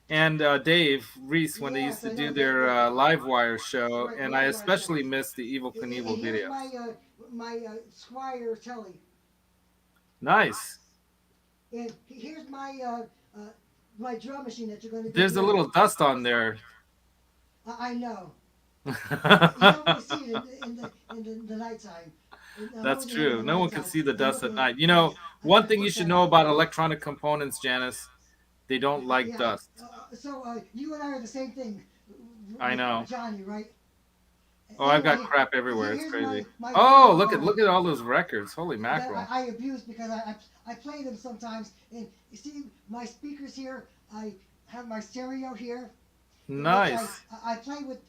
and Dave Reese when they used Yes, to I know do that. their Live Wire show, Right, the and I Live Wire show. especially miss the Evil And Knievel here's videos. my Squire Telly, Nice. and here's my drum machine that you're going to be There's a hearing. little dust on there. I know. You don't really see it in the nighttime. I'm That's always in true. the No one can nighttime. see the I'm dust at looking. night. I One thing you pushed should that know out. about electronic components, Janice, they don't like Yeah. dust. So you and I are the same thing I with know. Johnny, right? Oh, I've got Anyway, crap everywhere. It's here's crazy. my Oh, vinyl look phone at all those records. Holy that mackerel. I abuse because I play them sometimes. And you see my speakers here. I have my stereo here, which Nice. I play with.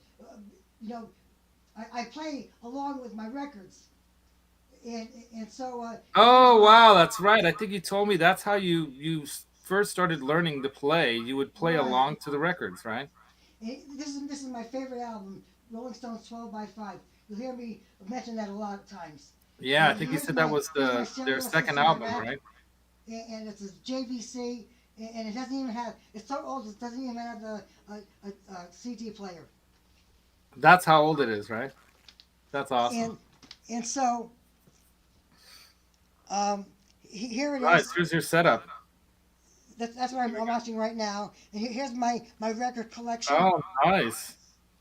You know, I play along with my records, and so here's Oh, my wow, that's right. I think you told me that's how you first started learning to play. You would play right. along to the records, right? This is my favorite album, Rolling Stones 12 by 5. You'll hear me mention that a lot of times. Yeah, I And think you said that was here's my their stereo second system I album, have, right? and it's a JVC, and it doesn't even have. It's so old it doesn't even have a CD player. That's how old it is, right? That's awesome. And and so here it Nice. is. Here's your setup. That's what I'm watching right now. And here's my record collection. Oh, nice.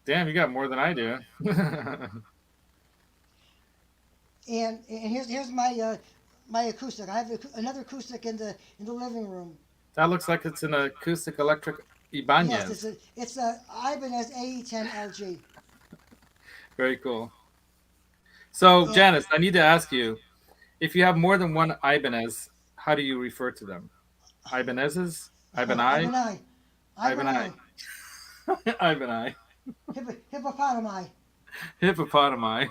Damn, you got more than I do. And here's my acoustic. I have another acoustic in the living room. That looks like it's an acoustic electric Yes, Ibanez. it's a Ibanez AE10 LG. Very cool. So, And Janice, I need to ask you, if you have more than one Ibanez, how do you refer to them? Ibanezes? Ibanai? Ibanai, Ibanai. Ibanai, Ibanai. hippopotami. Hippopotami.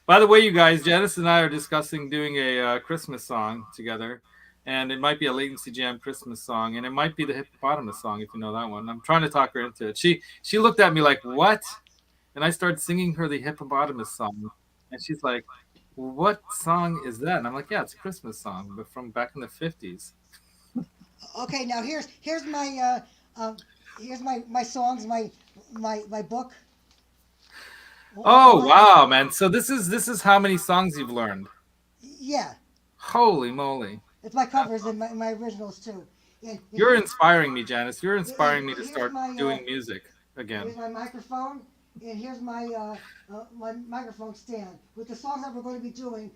By the way, you guys, Janice and I are discussing doing a Christmas song together, and it might be a Latency Jam Christmas song, and it might be the hippopotamus song if you know that one. I'm trying to talk her into it. She looked at me like, "What?" And I started singing her the hippopotamus song, and she's like, well, "What song is that?" And I'm like, "Yeah, it's a Christmas song, but from back in the '50s." Okay, now here's my songs, my book. Oh One, wow, man! So this is how many songs you've learned? yeah, Holy moly! it's my That's covers and awesome. my originals too. And You're inspiring me, Janice. You're and inspiring me to here's start doing music again. my microphone, and here's my microphone stand with the songs that we're going to be doing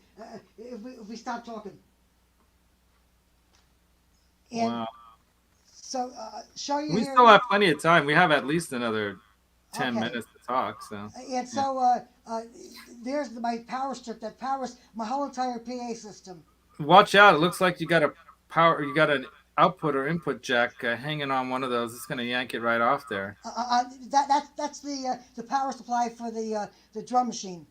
if we stop talking. And Wow. so show you We here. still have plenty of time. We have at least another 10 Okay, minutes to talk. So, and yeah. so there's my power strip that powers my whole entire PA system. Watch out. It looks like you got a power. You got an output or input jack hanging on one of those. It's going to yank it right off there. That's the power supply for the drum machine.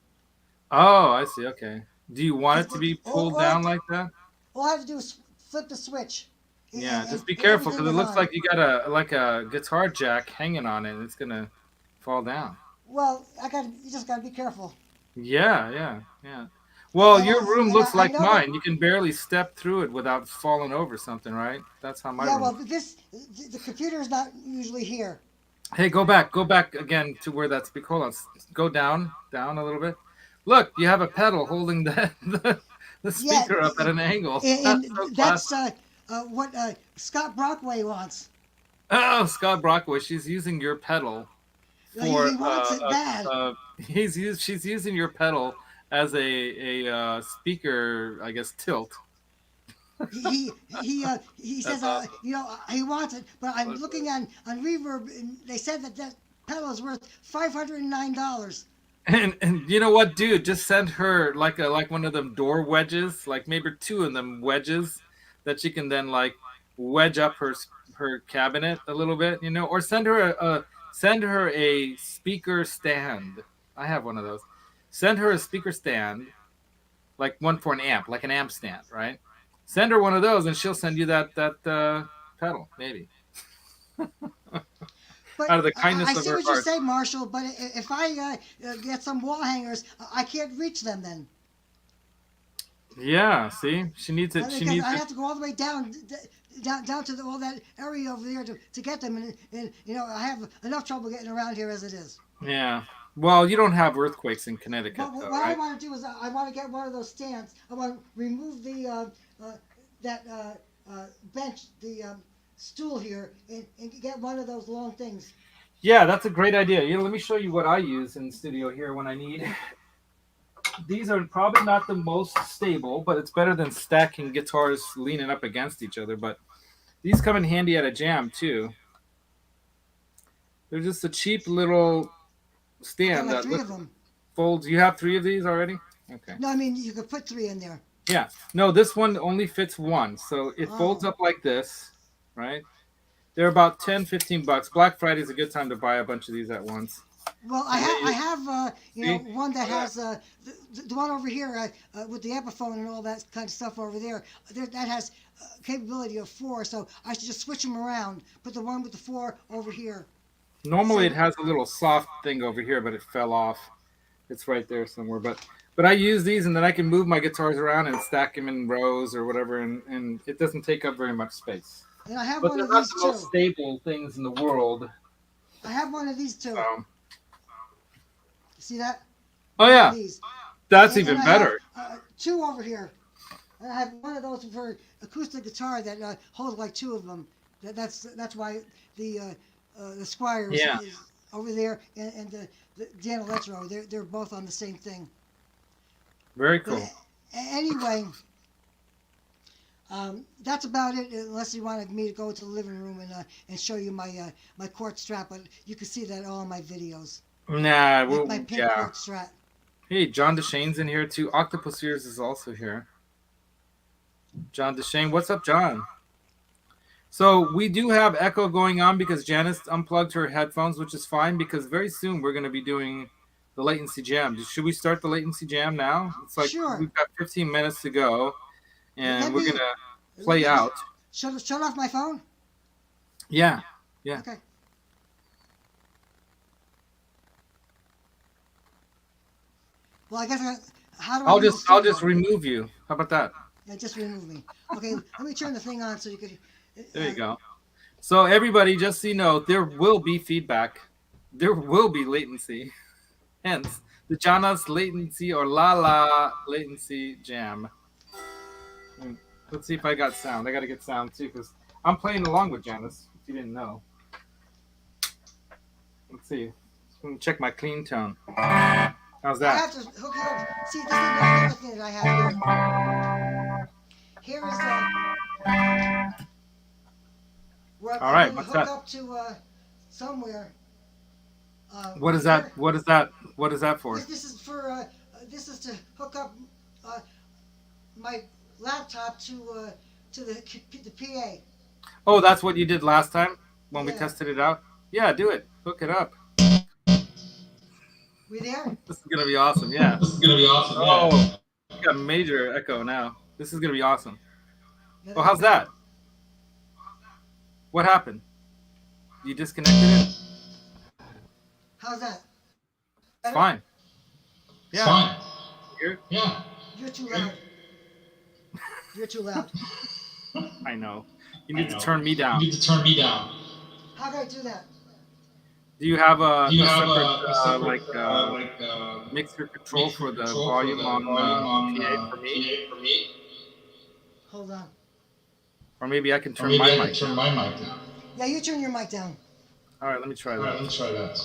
Oh, I see. Okay. Do you want Because it to be pulled all I have down to, like that? all I have to do is flip the switch, Yeah, just be and careful everything because it goes looks on. like you got a like a guitar jack hanging on it and it's going to fall down. Well, you just got to be careful. Yeah, yeah, yeah. Well, your room And looks I like know that. mine. You can barely step through it without falling over something, right? That's how my Yeah, room well, looks. the computer is not usually here. Hey, go back again to where that speak. Hold on, go down, down a little bit. Look, you have a pedal holding the Yeah, speaker up at an angle. That's so and classic. that's what Scott Brockway wants. Oh, Scott Brockway, she's using your pedal for He wants it bad. she's using your pedal as a speaker, I guess, tilt. He That's says awesome. he wants it, but I'm looking on Reverb, and they said that pedal is worth $509. And you know what, dude? Just send her like one of them door wedges, like maybe two of them wedges that she can then like wedge up her cabinet a little bit, or send her a speaker stand. I have one of those. Send her a speaker stand, like one for an amp, like an amp stand, right? Send her one of those, and she'll send you that pedal, maybe But out of the I kindness of see her what you heart. say, Marshall. But if I get some wall hangers, I can't reach them then. Yeah, see, she needs it. She Because needs I it. have to go all the way down to all that area over there to get them, and I have enough trouble getting around here as it is. Yeah. Well, you don't have earthquakes in Connecticut, But though, what I right? want to do is I want to get one of those stands. I want to remove that bench, the stool here, and get one of those long things. Yeah, that's a great idea. Let me show you what I use in the studio here when I need. These are probably not the most stable, but it's better than stacking guitars leaning up against each other. But these come in handy at a jam too. They're just a cheap little I got stand like that three of them. folds. You have three of these already? Okay. No, I mean you could put three in there. Yeah. No, this one only fits one. So it folds Oh. up like this, right? They're about 10, $15. Black Friday is a good time to buy a bunch of these at once. Well, And then I you have see? one that Yeah. has the one over here with the Epiphone and all that kind of stuff over there. That has capability of four, so I should just switch them around. Put the one with the four over here. Normally it So has a little soft thing over here, but it fell off. It's right there somewhere. But I use these and then I can move my guitars around and stack them in rows or whatever, and it doesn't take up very much space. and I have But one they're of not these the most too. stable things in the world. I have one of these too. So, See that? oh One of yeah, these. that's And even I have better. two over here. And I have one of those for acoustic guitar that holds like two of them. That's why the Squires Yeah, is over there, and the Dan Electro. They're both on the same thing. very But cool. anyway, that's about it. Unless you wanted me to go to the living room and show you my quart strap, but you can see that all in my videos. Nah, My well, pink yeah. quart strap. Hey, John DeShane's in here too. Octopus Ears is also here. John DeShane, what's up, John? So we do have echo going on because Janice unplugged her headphones, which is fine because very soon we're going to be doing the latency jam. Should we start the latency jam now? It's like Sure. we've got 15 minutes to go, and Let we're me gonna let, play let me out. shut off my phone. Yeah, yeah. Okay. Well, I guess how do I leave the I'll just studio? remove you. How about that? Yeah, just remove me. Okay, let me turn the thing on so you could. There you go. So everybody, just so you know, there will be feedback. There will be latency. Hence the Jana's latency or Lala latency jam. And let's see if I got sound. I got to get sound too because I'm playing along with Janice. If you didn't know. Let's see. Let me check my clean tone. How's I that? have to hook it up. See, this is another thing that I have here. Here is where All I'm right. going to What's hook that? up to somewhere. What is Here. that? What is that? What is that for? This is for this is to hook up uh, my laptop to the PA. Oh, that's what you did last time when we Yeah. tested it out? Yeah, do it. Hook it up. We there? This is gonna be awesome. Yeah. This is gonna be awesome. Yeah. Oh, we got major echo now. This is gonna be awesome. Yeah, Oh, that's how's better. that? What happened? You disconnected it? How's that? It's Better? fine. It's Yeah. fine. Here. Yeah. You're too loud. You're too loud. I know. You I need to know. turn me You down. need to turn me down. How can I do that? Do you have Do you a have separate a separate mixer control mixer for the control for volume the on volume on PA for me? PA for me? Hold on. Or maybe I can Or turn maybe my I can mic turn down. my mic down. Yeah, you turn your mic down. All right, let me try All right, that. let's try that.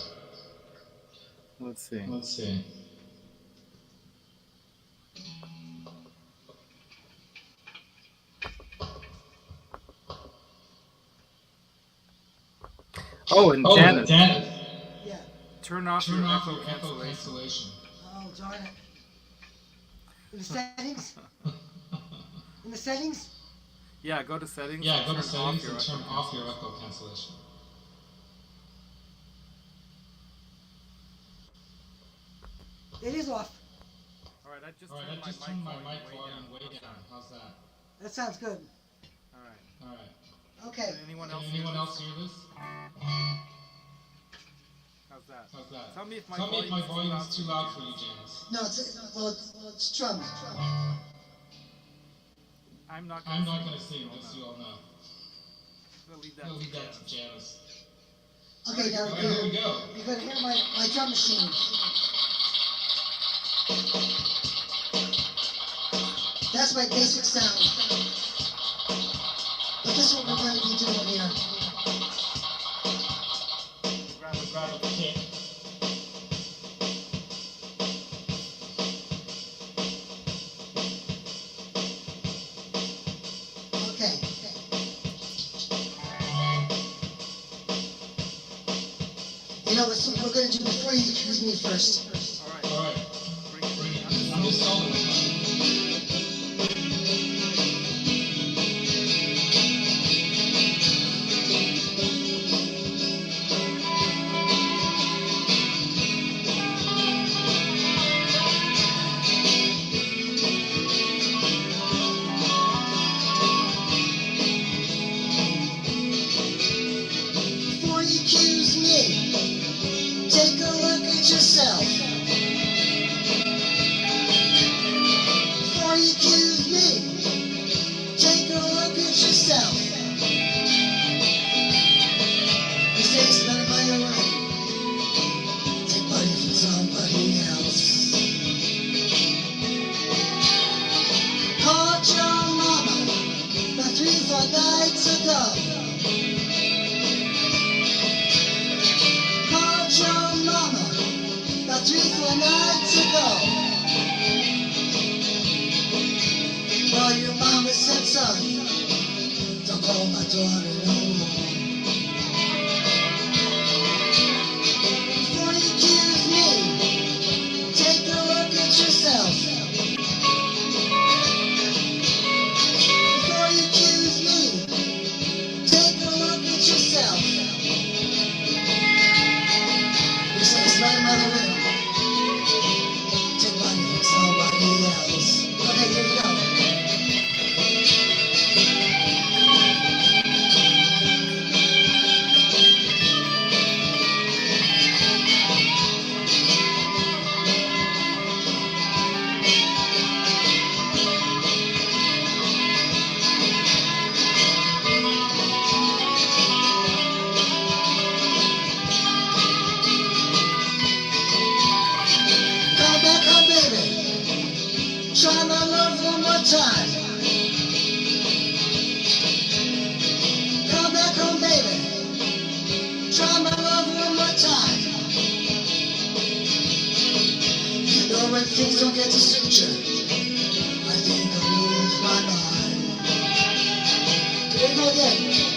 Let's see. Let's see. Oh, and Oh, Janice, Janice, Yeah. turn off turn your off echo your echo cancellation. cancellation. Oh, darn it. In the settings? In the settings? Yeah, go to settings. Yeah, and go to turn off settings your and echo turn off your cancellation. echo cancellation. It is off. All right, I just All right, turned I just my turned mic my volume mic way volume down. way How's down. that? How's that? That sounds good. All right. All right. Okay. Can anyone Can else anyone hear else this? hear this? How's that? How's that? Tell me if my Tell me if my volume volume is is too too loud loud for for you, you, Janice. Janice. No, it's drums. I'm not I'm gonna not sing, gonna just so sing, you all just so you know. all know. I'm gonna leave I'm gonna leave that that to to Janice. Janice. Okay, now All right, here we go. you're going to hear my drum machine. That's my basic sound. But this is what we're going to be doing here. Grab a Grab a kick. kick. Okay. You know what we're going to do before you accuse me first? All right. All right. Bring it. Bring I'm just it. I'm just soloing. soloing. Before you accuse me, take a look at yourself. Before you accuse me, take a look at yourself. You say it's none of my own. Take money from somebody else. Called your mama about 3-4 nights ago. Called your mama about 3-4 nights ago. Well, your mama said, son, don't call my daughter no more. Before you accuse me, take a look at yourself. Before you accuse me, take a look at yourself. You say it's my mother will. Take money from somebody else. Okay, here we go. Come back home, baby. Try my love one more time. Come back home, baby. Try my love one more time. You know when things don't get to suit you, I think I'll lose my mind. Here we go again.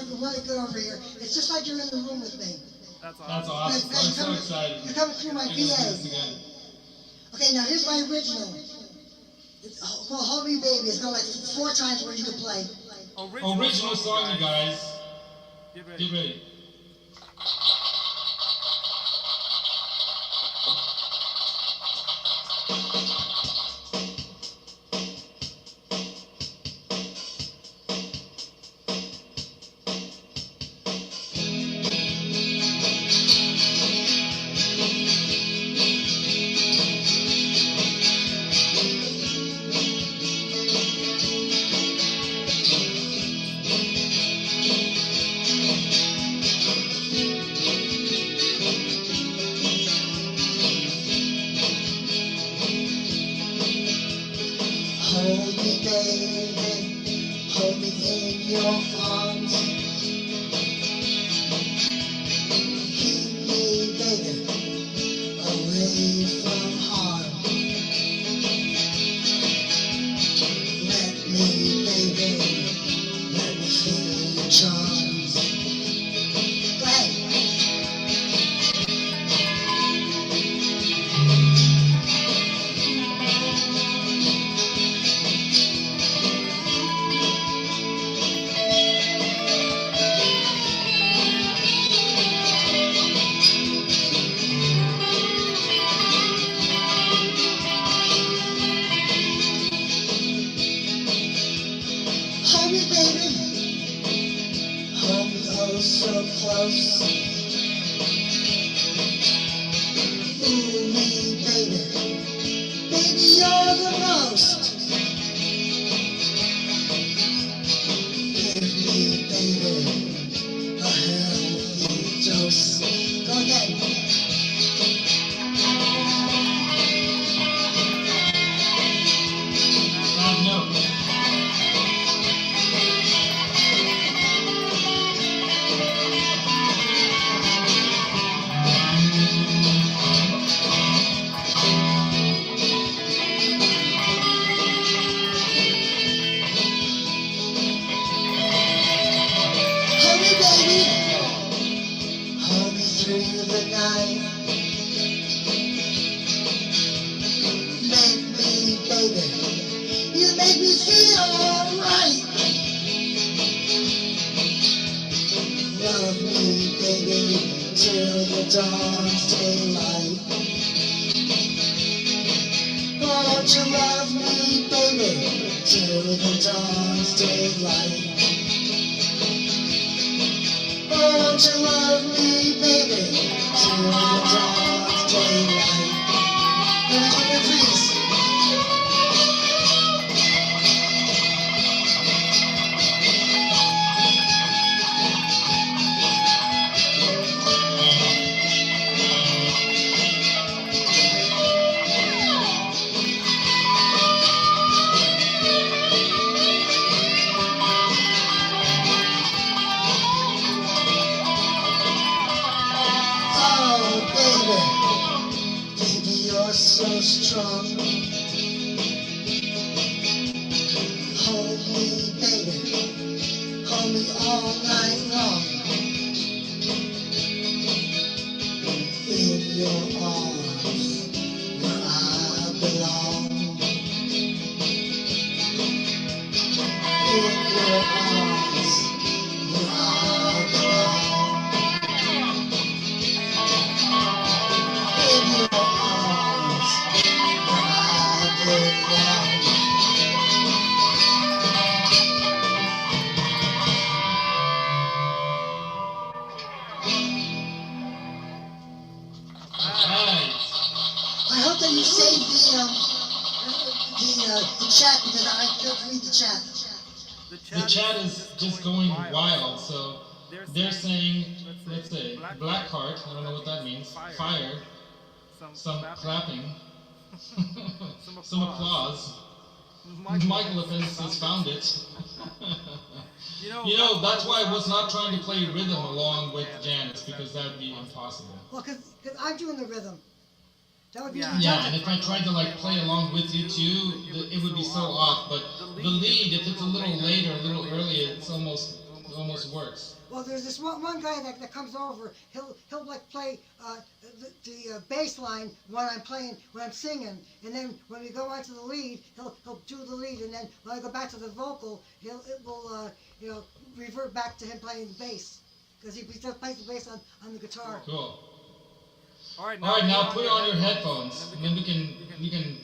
looking really good over here. It's just like you're in the room with me. That's That's awesome. awesome. You're I'm so coming- excited. You're coming through my We're gonna do PA. this again. Okay, now here's my original. It's called Hold Me Baby. It's got like 4 times where you can play. Original song, you guys. Get ready. Get ready. Hold me, baby. Hold me in your arms. Keep me, baby, away from harm. Let me, baby, let me feel your charms. Go ahead. Hold me, baby. Hold me oh so close. Ooh, me, baby. Baby, you're the most. Give me, baby, a healthy dose. Go again. Bad note. Hold me, baby. Hold me through the night. Make me, baby. You make me feel alright. Love me, baby, till the dawn's daylight. Won't you love me, baby, till the dawn's daylight? Won't you love me, baby, till the dawn's daylight? Let me hear you, please. Oh, baby, baby, you're so strong. Hold me, baby, hold me all night long. In your arms, where I belong. In your arms, where I belong. In your arms, where I belong. Alright. I hope that you saved the chat because I couldn't read the chat. The chat is just going wild, so they're saying, let's say, black heart, I don't know what that means, fire, some clapping, some applause. Michael has found it. You know, that's why I was not trying to play rhythm along with Janice, because that would be impossible. Well, because I'm doing the rhythm. That would be Yeah, and if I tried to like play along with you too, it would be so off. But the lead, if it's a little later, a little earlier, it's almost almost works. Well, there's this one guy that comes over. He'll like play the bass line when I'm playing when I'm singing, and then when we go on to the lead, he'll do the lead, and then when I go back to the vocal, it will revert back to him playing the bass because he just plays the bass on the guitar. Cool. All right, Now put on your headphones, and then we can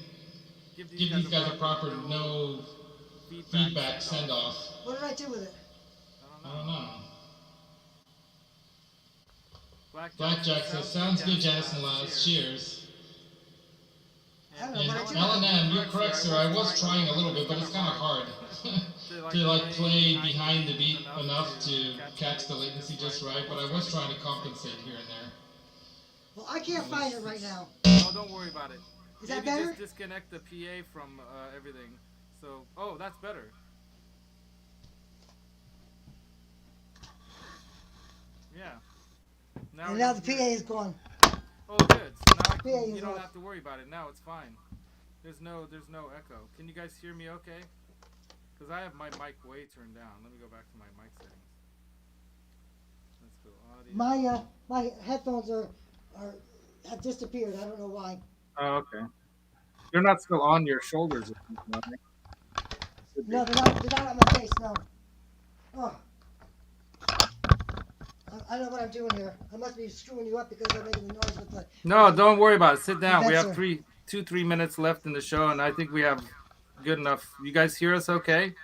give these guys a proper no feedback send off. What did I do with it? I don't know. Blackjack says, sounds good, Janice Lalla. Cheers. I don't know And what I did. L&M, you're correct, sir. I was trying a little bit, but it's kind of hard to like play behind the beat enough to catch the latency just right. But I was trying to compensate here and there. Well, I can't find it right now. No, don't worry about it. Is that Maybe better? just disconnect the PA from everything. So, oh, that's better. Yeah. And we now can the hear PA it. is gone. Oh, good. So now PA is you don't off. have to worry about it. Now it's fine. There's no echo. Can you guys hear me okay? Because I have my mic way turned down. Let me go back to my mic settings. Let's go audio. My headphones have disappeared. I don't know why. Oh, okay. They're not still on your shoulders or something, are they? No, they're not on my face. No. Oh. I don't know what I'm doing here. I must be screwing you up because I'm making the noise with the. No, don't worry about it. Sit down. We That's have all. 3 minutes left in the show, and I think we have good enough. You guys hear us okay?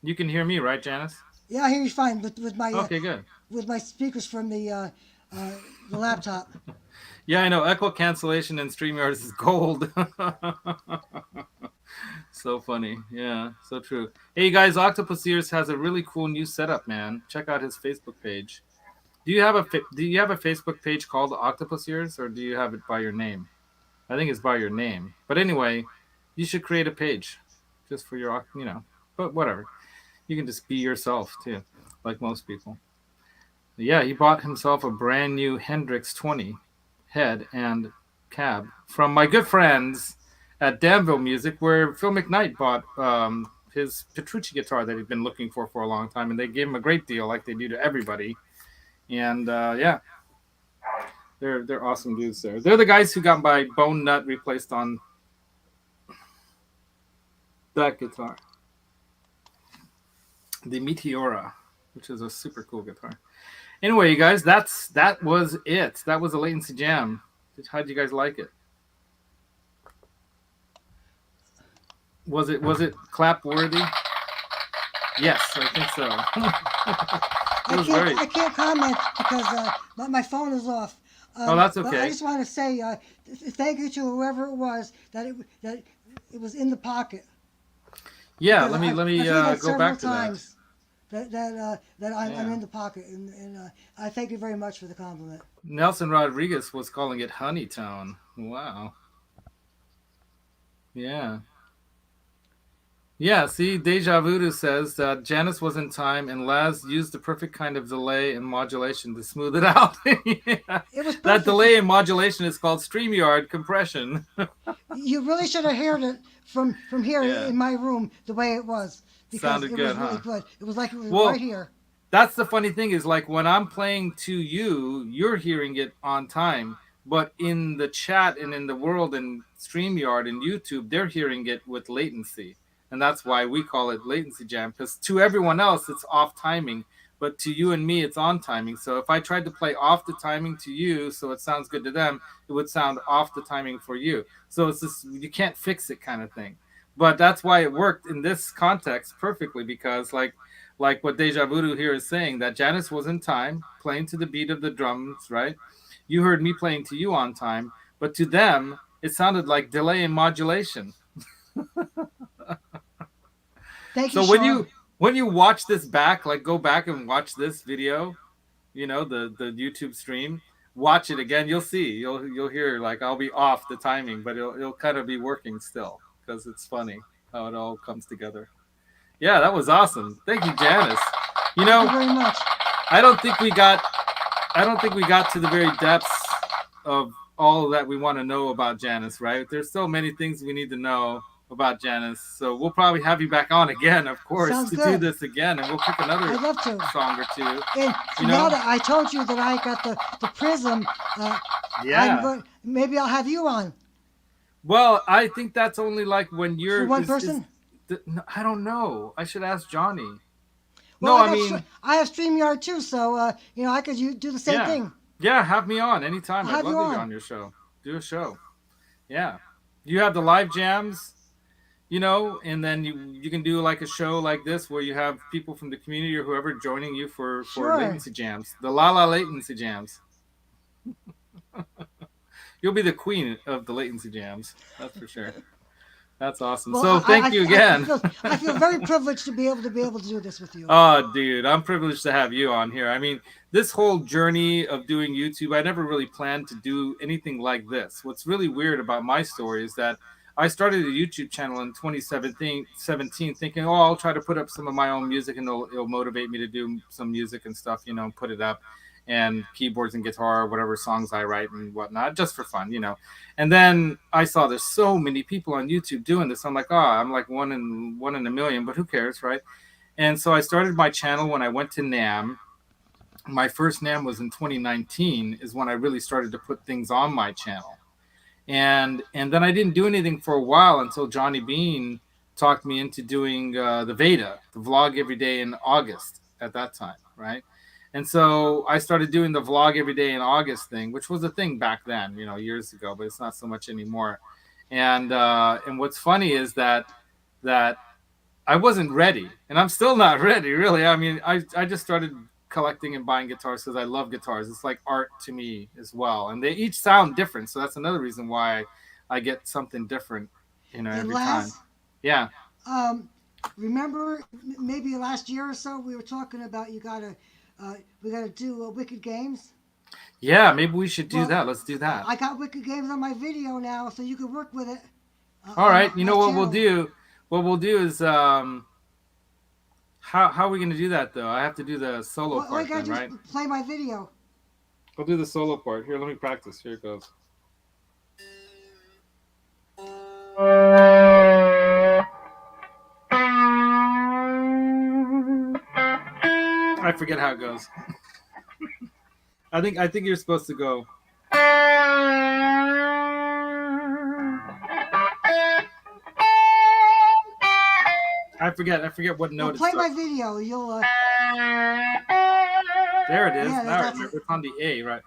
You can hear me, right, Janice? Yeah, I hear you fine with my Okay, good. with my speakers from the laptop. Yeah, I know. Echo cancellation in Streamyard is gold. So funny. Yeah, so true. Hey, guys, Octopus Ears has a really cool new setup, man. Check out his Facebook page. Do you have a Facebook page called Octopus Ears, or do you have it by your name? I think it's by your name. But anyway, you should create a page just for your, but whatever. You can just be yourself, too, like most people. Yeah, he bought himself a brand new Hendrix 20 head and cab from my good friends at Danville Music, where Phil McKnight bought his Petrucci guitar that he'd been looking for a long time, and they gave him a great deal, like they do to everybody. And yeah, they're awesome dudes there. They're the guys who got my bone nut replaced on that guitar, the Meteora, which is a super cool guitar. Anyway, you guys, that was it. That was a Latency Jam. How did you guys like it? Was it clap worthy? Yes, I think so. It was great. I can't comment because my phone is off. Oh, that's But okay. I just want to say thank you to whoever it was that it was in the pocket. Yeah, Because let me I've go back to that. times that I'm in the pocket, and I thank you very much for the compliment. Nelson Rodriguez was calling it honeytone. Wow. Yeah. Yeah, see, Deja Voodoo says that Janice was in time and Laz used the perfect kind of delay and modulation to smooth it out. Yeah. It was That perfect. delay and modulation is called StreamYard compression. You really should have heard it from here Yeah. in my room the way it was. Because Sounded it good, was really huh? good. It was like it was Well, right here. That's the funny thing is, like, when I'm playing to you, you're hearing it on time. But in the chat and in the world and StreamYard and YouTube, they're hearing it with latency. And that's why we call it Latency Jam, because to everyone else, it's off timing. But to you and me, it's on timing. So if I tried to play off the timing to you so it sounds good to them, it would sound off the timing for you. So it's just, you can't fix it kind of thing. But that's why it worked in this context perfectly, because like what Deja Voodoo here is saying, that Janice was in time, playing to the beat of the drums, right? You heard me playing to you on time, but to them, it sounded like delay and modulation. Thank you, So Sean. when you watch this back, like go back and watch this video, the YouTube stream, watch it again, you'll see, you'll hear, like, I'll be off the timing, but it'll kind of be working still, because it's funny how it all comes together. Yeah, that was awesome. Thank you, Janice. Thank you very much. I don't think we got to the very depths of all that we want to know about Janice, right? There's so many things we need to know. about Janice. So we'll probably have you back on again, of course, Sounds to good. do this again, and we'll pick another I'd love to. song or two. And You now know? that I told you that I got the prism, I'm Yeah. going. Maybe I'll have you on Well, I think that's only like when for you're one is person. no, I don't know. I should ask Johnny. Well, No, I mean, I have Streamyard too, so I could do the same yeah. thing. Yeah, have me on anytime. I'll I'd have love you to be on. on your show. Do a show. Yeah. You have the live jams, and then you can do like a show like this where you have people from the community or whoever joining you for Sure. latency jams. The Lala latency jams. You'll be the queen of the latency jams. That's for sure. That's awesome. Well, So thank you again. I feel very privileged to be able to do this with you. Oh, dude, I'm privileged to have you on here. I mean, this whole journey of doing YouTube, I never really planned to do anything like this. What's really weird about my story is that I started a YouTube channel in 2017 thinking, oh, I'll try to put up some of my own music and it'll motivate me to do some music and stuff, put it up and keyboards and guitar, whatever songs I write and whatnot, just for fun. And then I saw there's so many people on YouTube doing this. I'm like, oh, I'm like one in a million, but who cares, right? And so I started my channel when I went to NAMM. My first NAMM was in 2019 is when I really started to put things on my channel. And then I didn't do anything for a while until Johnny Bean talked me into doing the Veda, the vlog every day in August at that time, right? And so I started doing the vlog every day in August thing, which was a thing back then, years ago, but it's not so much anymore. And what's funny is that I wasn't ready, and I'm still not ready, really. I mean, I just started collecting and buying guitars because I love guitars. It's like art to me as well, and they each sound different. So that's another reason why I get something different, And every time. Laz, Yeah, um, remember maybe last year or so we were talking about we gotta do Wicked Games. yeah. Maybe we should do Well, that. Let's do that. I got Wicked Games on my video now, so you can work with it All on right. You my know what we'll channel. do? What we'll do is how are we gonna do that though? I have to do the solo All you part gotta then, do is right? play my video. We'll do the solo part. Here, let me practice. Here it goes. I forget how it goes. I think you're supposed to go. I forget what Well, note it play my starts. video. You'll There it is. yeah, Now I that's it. remember. It's on the A, right?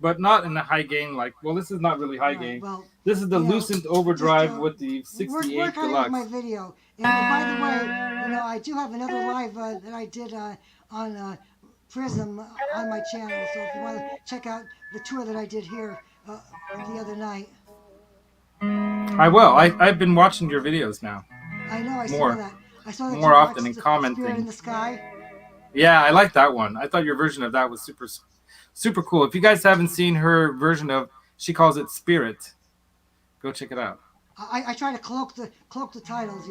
But not in the high gain. Well, this is not really high Right. gain. Well, This is the you know, Lucent just Overdrive with the work 68 on it with my Deluxe. video. And by the way, I do have another live that I did on Prism on my channel. So if you want to check out the tour that I did here the other night, I will. I've been watching your videos now I know I saw more that. I saw that more you often watched and Spirit in commenting. the Sky. Yeah, I like that one. I thought your version of that was super cool. If you guys haven't seen her version of, she calls it Spirit. Go check it out. I try to cloak the titles,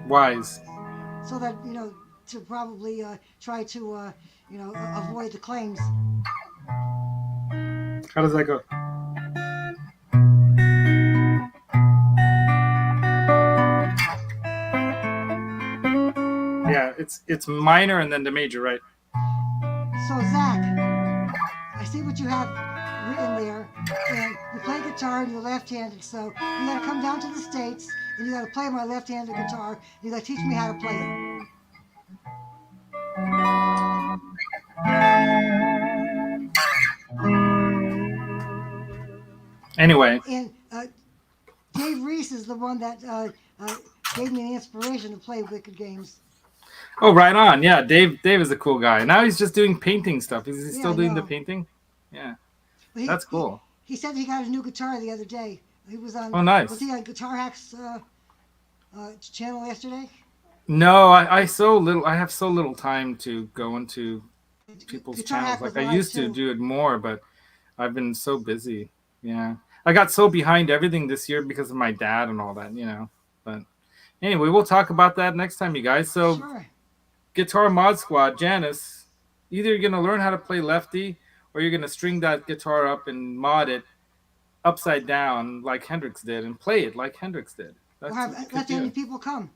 Wise. so that to probably try to avoid the claims. How does that go? Yeah, it's minor and then the major, right? So Zach, I see what you have written there, and you play guitar and you're left-handed, so you gotta come down to the States and you gotta play my left-handed guitar. You gotta teach me how to play it. Anyway, And Dave Reese is the one that gave me the inspiration to play Wicked Games. oh, right on. Yeah, Dave is a cool guy. Now he's just doing painting stuff. Is he Yeah, still I doing the know. painting? Yeah, But that's cool. He said he got a new guitar the other day. He was on. Oh, nice. Was he on Guitar Hack's channel yesterday? No, I have so little time to go into people's Guitar channels. Hack was Like I live used to too. do it more, but I've been so busy. Yeah, I got so behind everything this year because of my dad and all that. But anyway, we'll talk about that next time, you guys. So Sure. Guitar Mod Squad, Janice, Either you're gonna learn how to play lefty, or you're gonna string that guitar up and mod it upside down like Hendrix did, and play it like Hendrix did. Or That's have what you could do. left-handed people come.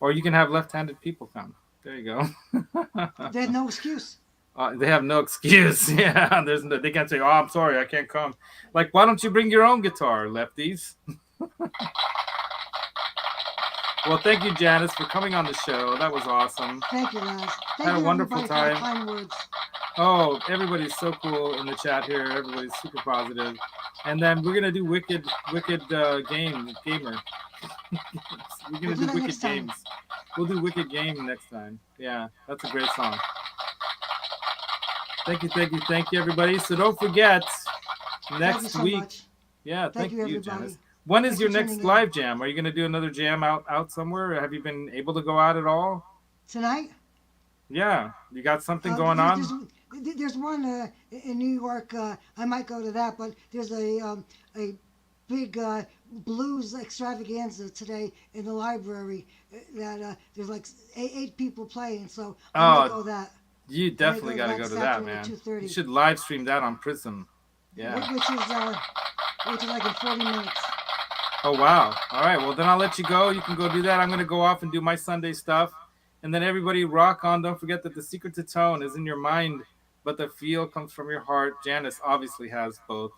Or you can have left-handed people come. There you go. There's no excuse. They have no excuse. Yeah, they can't say, "Oh, I'm sorry, I can't come." Like, why don't you bring your own guitar, lefties? Well, thank you, Janice, for coming on the show. That was awesome. Thank you, Laz. Thank Had a you, wonderful everybody, time. for the kind words. Oh, everybody's so cool in the chat here. Everybody's super positive. And then we're gonna do wicked gamer. We're gonna We'll do do that wicked next time. games. We'll do wicked game next time. Yeah, that's a great song. Thank you, everybody. So don't forget Thank you next so week. much. Yeah, Thank you, you, everybody. Janice. When is Thanks your for next tuning in. live jam? Are you gonna do another jam out somewhere? Or have you been able to go out at all? Tonight? Yeah, you got something going on? There's one in New York. I might go to that, but there's a big blues extravaganza today in the library. That there's like eight people playing, so I might go to that. You definitely got to go to that, man. You should live stream that on Prism. Yeah. Which is like in 40 minutes. Oh, wow. All right. Well, then I'll let you go. You can go do that. I'm going to go off and do my Sunday stuff. And then everybody rock on. Don't forget that the secret to tone is in your mind, but the feel comes from your heart. Janice obviously has both.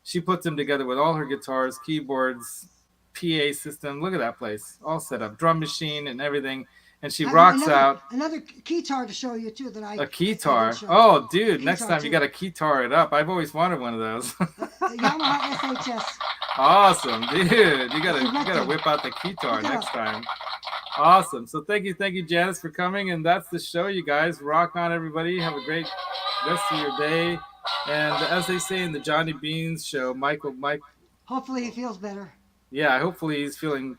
She puts them together with all her guitars, keyboards, PA system. Look at that place. All set up. Drum machine and everything. And she rocks out. Another keytar to show you, too, that I... A keytar? Oh, dude. Next time you got to keytar it up. I've always wanted one of those. Yamaha SHS. Awesome, dude. You gotta whip out the keytar next time. Awesome. So thank you, Janice, for coming. And that's the show, you guys. Rock on, everybody. Have a great rest of your day. And as they say in the Johnny Beans show, Mike. Hopefully he feels better. Yeah, hopefully he's feeling